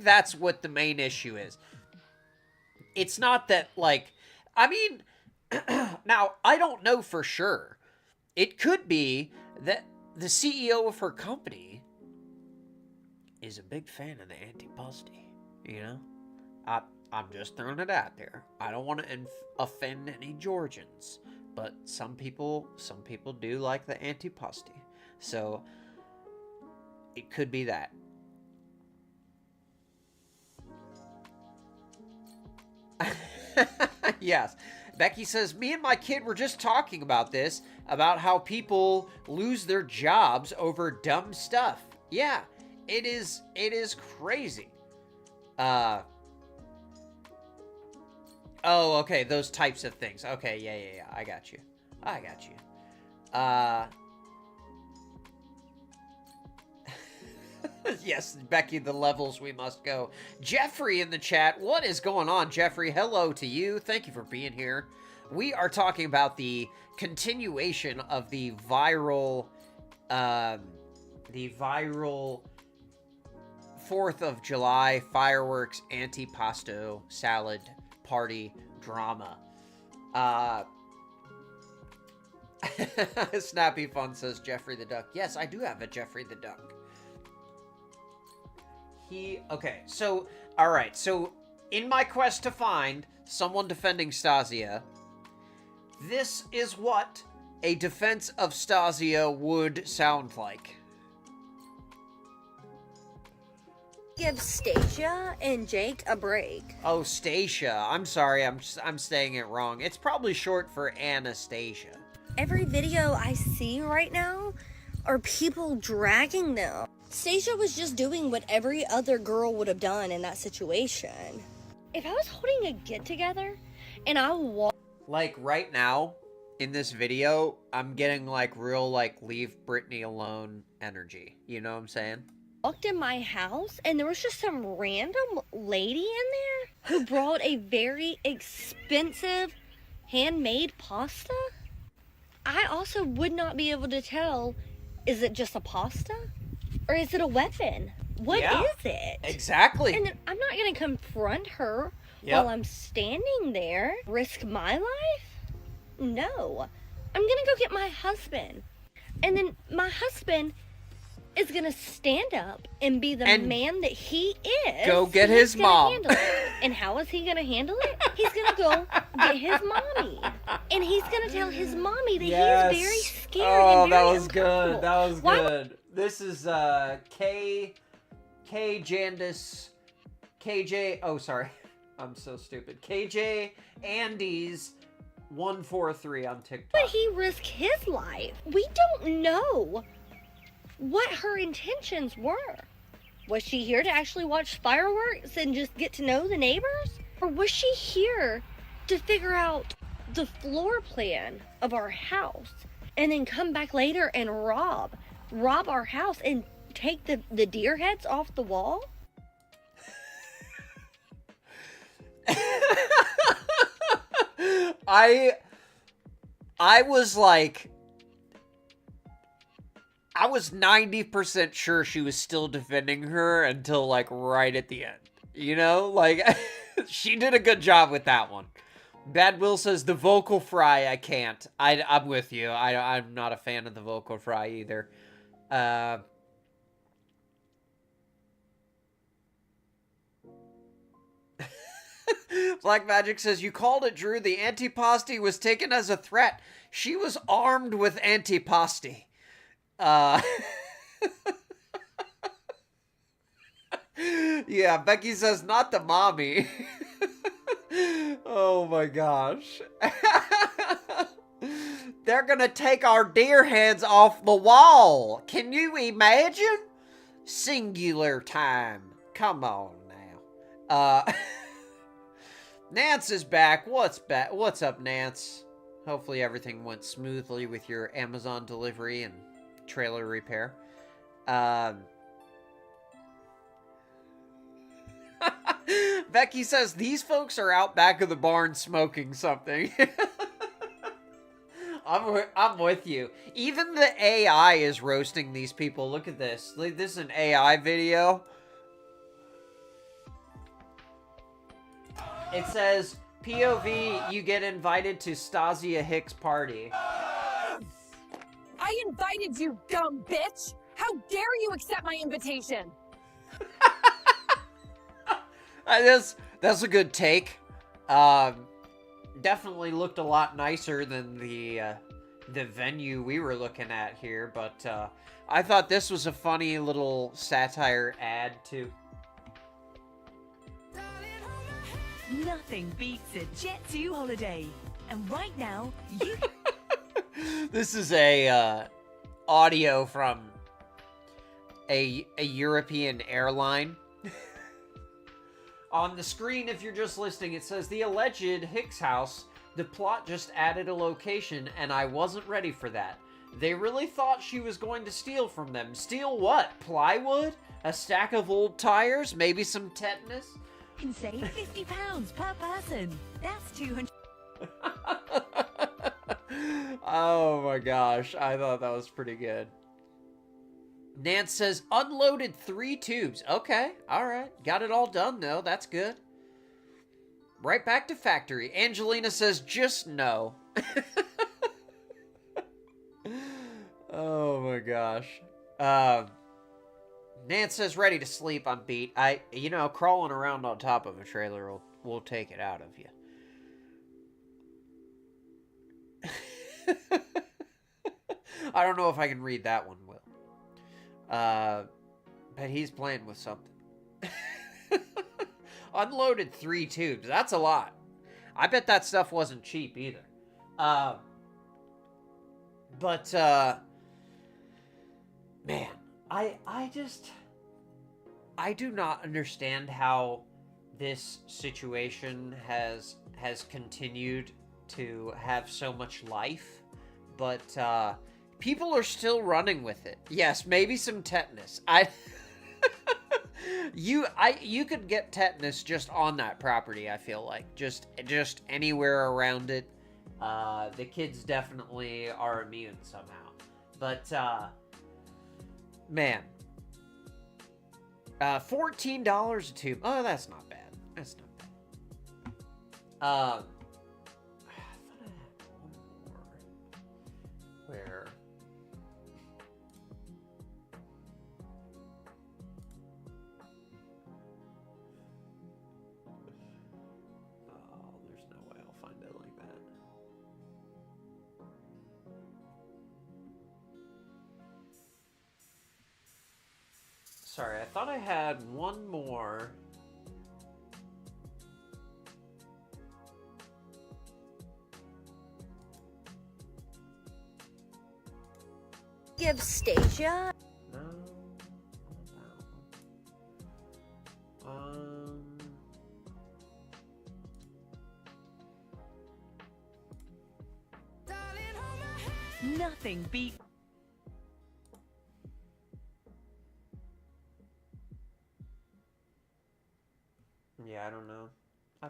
that's what the main issue is. It's not that, like, I mean, now, I don't know for sure. It could be that the CEO of her company is a big fan of the antipasti, you know? I'm just throwing it out there. I don't want to offend any Georgians, but some people do like the antipasti. So it could be that. Yes. Becky says, me and my kid were just talking about this, about how people lose their jobs over dumb stuff. Yeah, it is crazy. Oh, okay, those types of things. Okay, yeah, I got you. Yes, Becky, the levels we must go. Jeffrey in the chat. What is going on, Jeffrey? Hello to you. Thank you for being here. We are talking about the continuation of the viral 4th of July fireworks antipasto salad party drama. Snappy Fun says Jeffrey the Duck. Yes, I do have a Jeffrey the Duck. Okay, so, alright, so in my quest to find someone defending Stasia, this is what a defense of Stasia would sound like. Give Stasia and Jake a break. Oh, Stasia. I'm sorry, I'm saying it wrong. It's probably short for Anastasia. Every video I see right now are people dragging them. Stasia was just doing what every other girl would have done in that situation. If I was holding a get-together and I walked... Like, right now, in this video, I'm getting, like, real, like, leave Britney alone energy. You know what I'm saying? Walked in my house and there was just some random lady in there who brought a very expensive handmade pasta. I also would not be able to tell, is it just a pasta or is it a weapon? What is it? Exactly. And then I'm not going to confront her while I'm standing there, risk my life? No. I'm going to go get my husband. And then my husband is gonna stand up and be the man that he is. Go get his mom. And how is he gonna handle it? He's gonna go get his mommy. And he's gonna tell his mommy that he's very scared and very uncomfortable. That was good. This is K Jandis KJ. Oh, sorry. I'm so stupid. KJ Andy's 143 on TikTok. But he risked his life. We don't know what her intentions were. Was she here to actually watch fireworks and just get to know the neighbors? Or was she here to figure out the floor plan of our house and then come back later and rob our house and take the deer heads off the wall? I was like, I was 90% sure she was still defending her until like right at the end. You know, like she did a good job with that one. Bad Will says the vocal fry. I can't. I'm with you. I'm not a fan of the vocal fry either. Black Magic says, you called it, Drew. The antipasti was taken as a threat. She was armed with antipasti. Yeah, Becky says, not the mommy. Oh my gosh. They're gonna take our deer heads off the wall. Can you imagine? Singular time. Come on now. Nance is back. What's up, Nance? Hopefully everything went smoothly with your Amazon delivery and trailer repair. Becky says, these folks are out back of the barn smoking something. I'm with you. Even the AI is roasting these people. Look at this. This is an AI video. It says, POV, you get invited to Stasia Hicks' party. I invited you, dumb bitch! How dare you accept my invitation? That's a good take. Definitely looked a lot nicer than the venue we were looking at here, but I thought this was a funny little satire ad too. Nothing beats a Jet 2 holiday. And right now, you... This is a audio from a European airline. On the screen, if you're just listening, it says, the alleged Hicks house, the plot just added a location, and I wasn't ready for that. They really thought she was going to steal from them. Steal what? Plywood? A stack of old tires? Maybe some tetanus? can save £50 per person. That's 200. Oh my gosh, I thought that was pretty good. Nance says, unloaded 3 tubes. Okay, alright. Got it all done, though. That's good. Right back to factory. Angelina says, just no. Oh my gosh. Nance says, ready to sleep. I'm beat. Crawling around on top of a trailer will take it out of you. I don't know if I can read that one, Will. But he's playing with something. Unloaded 3 tubes. That's a lot. I bet that stuff wasn't cheap either. Man, I do not understand how this situation has continued to have so much life, but people are still running with it. Yes, maybe some tetanus. You could get tetanus just on that property, I feel like. Just anywhere around it. The kids definitely are immune somehow. But, man. $14 a tube. Oh, that's not bad. That's not bad. I thought I had one more. Where... there's no way I'll find it like that. Sorry, I thought I had one more. Give Stasia. No, not that one. Nothing beat.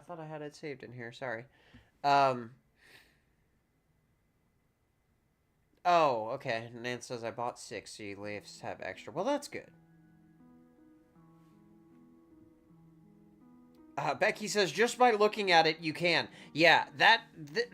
thought I had it saved in here. Sorry. Oh, okay. Nance says I bought 6, so you leaves have extra. Well, that's good. Becky says just by looking at it, you can. Yeah,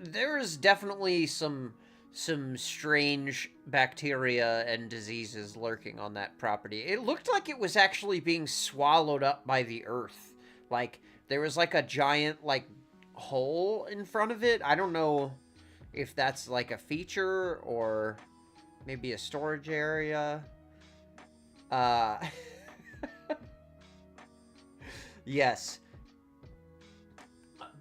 there is definitely some strange bacteria and diseases lurking on that property. It looked like it was actually being swallowed up by the earth. Like, there was like a giant, like, hole in front of it. I don't know if that's like a feature or maybe a storage area. Yes.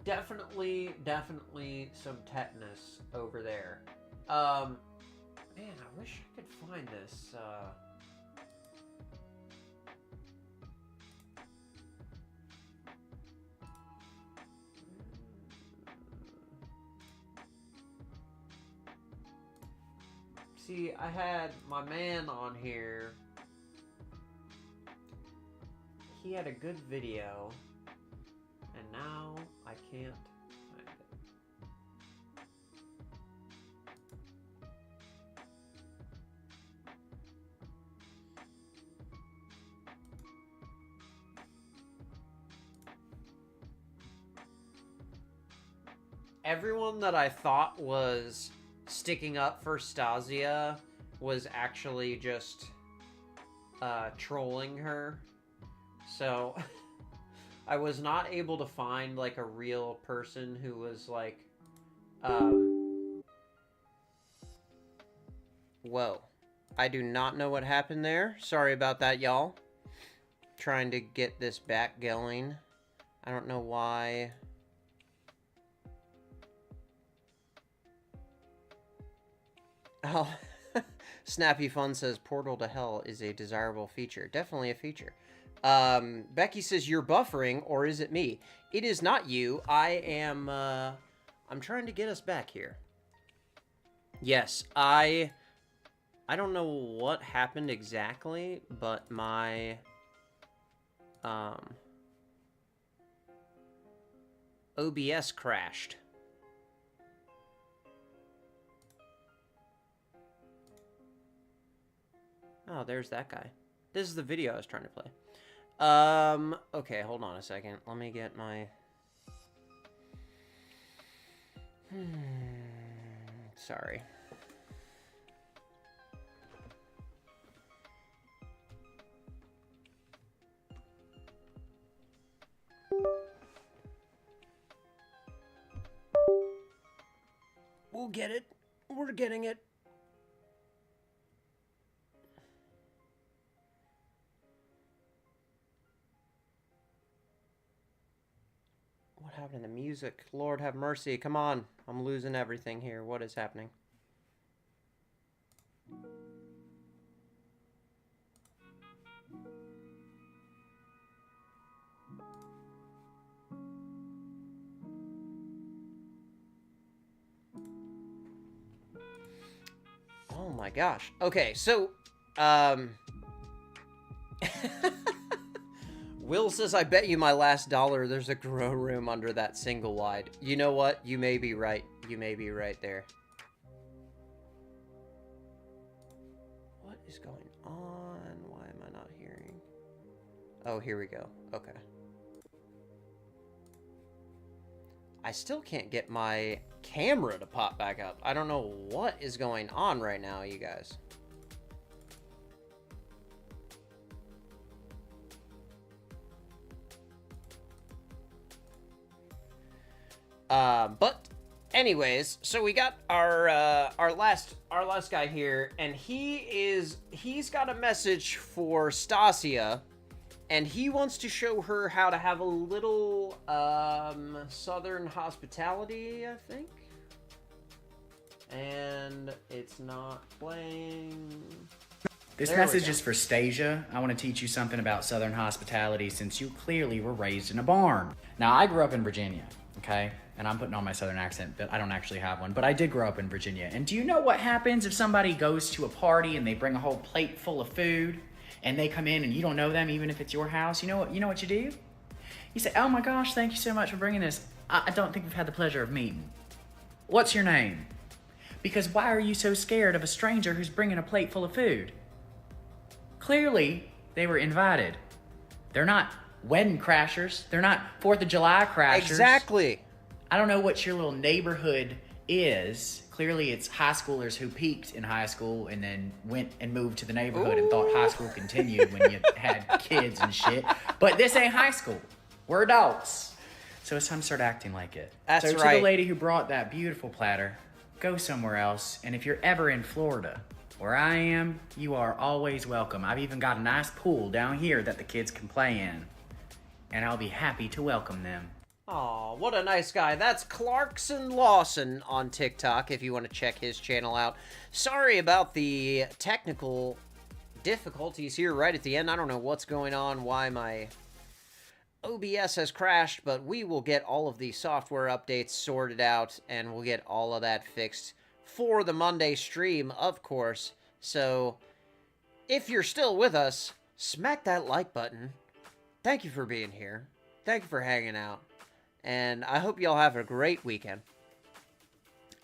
Definitely some tetanus over there. Man, I wish I could find this, See, I had my man on here. He had a good video, and now I can't find it. Everyone that I thought was sticking up for Stasia was actually just trolling her. So I was not able to find like a real person who was like whoa. I do not know what happened there. Sorry about that, y'all. Trying to get this back going. I don't know why. Oh, Snappy Fun says Portal to Hell is a desirable feature. Definitely a feature. Becky says you're buffering, or is it me? It is not you. I am, I'm trying to get us back here. Yes, I don't know what happened exactly, but my, OBS crashed. Oh, there's that guy. This is the video I was trying to play. Okay, hold on a second. Let me get my... Sorry. We'll get it. We're getting it. What happened to the music? Lord have mercy. Come on. I'm losing everything here. What is happening? Oh my gosh. Okay, so, Will says, I bet you my last dollar there's a grow room under that single wide. You know what? You may be right. You may be right there. What is going on? Why am I not hearing? Oh, here we go. Okay. I still can't get my camera to pop back up. I don't know what is going on right now, you guys. But anyways, so we got our last guy here, and he's got a message for Stasia, and he wants to show her how to have a little southern hospitality, I think. And it's not playing. This message is for Stasia. I want to teach you something about southern hospitality since you clearly were raised in a barn. Now, I grew up in Virginia, okay? And I'm putting on my southern accent, but I don't actually have one. But I did grow up in Virginia. And do you know what happens if somebody goes to a party and they bring a whole plate full of food and they come in and you don't know them, even if it's your house? You know what you do? You say, oh my gosh, thank you so much for bringing this. I don't think we've had the pleasure of meeting. What's your name? Because why are you so scared of a stranger who's bringing a plate full of food? Clearly, they were invited. They're not wedding crashers. They're not 4th of July crashers. Exactly. I don't know what your little neighborhood is. Clearly, it's high schoolers who peaked in high school and then went and moved to the neighborhood and thought high school continued when you had kids and shit. But this ain't high school. We're adults. So it's time to start acting like it. That's so right. To the lady who brought that beautiful platter, go somewhere else. And if you're ever in Florida, where I am, you are always welcome. I've even got a nice pool down here that the kids can play in. And I'll be happy to welcome them. Aw, what a nice guy. That's Clarkson Lawson on TikTok, if you want to check his channel out. Sorry about the technical difficulties here right at the end. I don't know what's going on, why my OBS has crashed, but we will get all of the software updates sorted out, and we'll get all of that fixed for the Monday stream, of course. So, if you're still with us, smack that like button. Thank you for being here. Thank you for hanging out. And I hope y'all have a great weekend.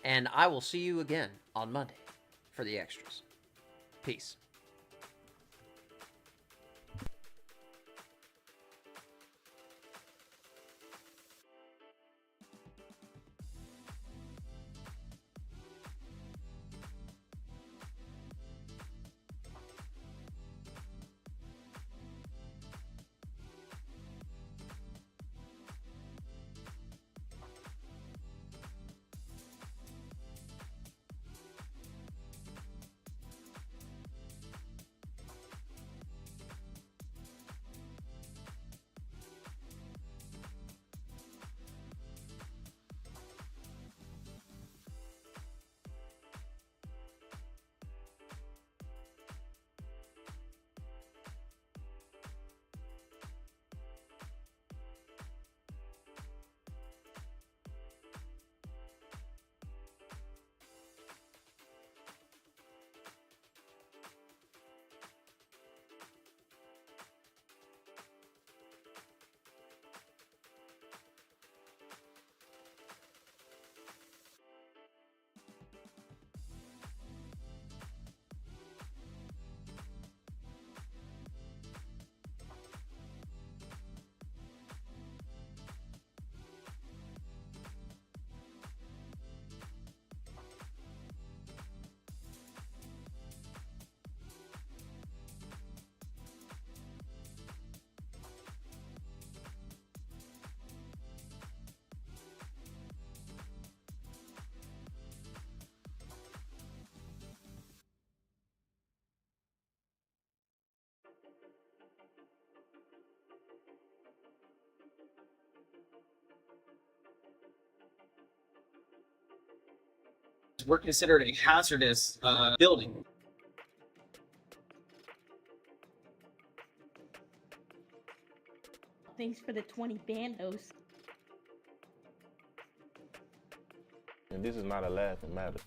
And I will see you again on Monday for the extras. Peace. We're considered a hazardous building. Thanks for the 20 bandos. And this is not a laughing matter.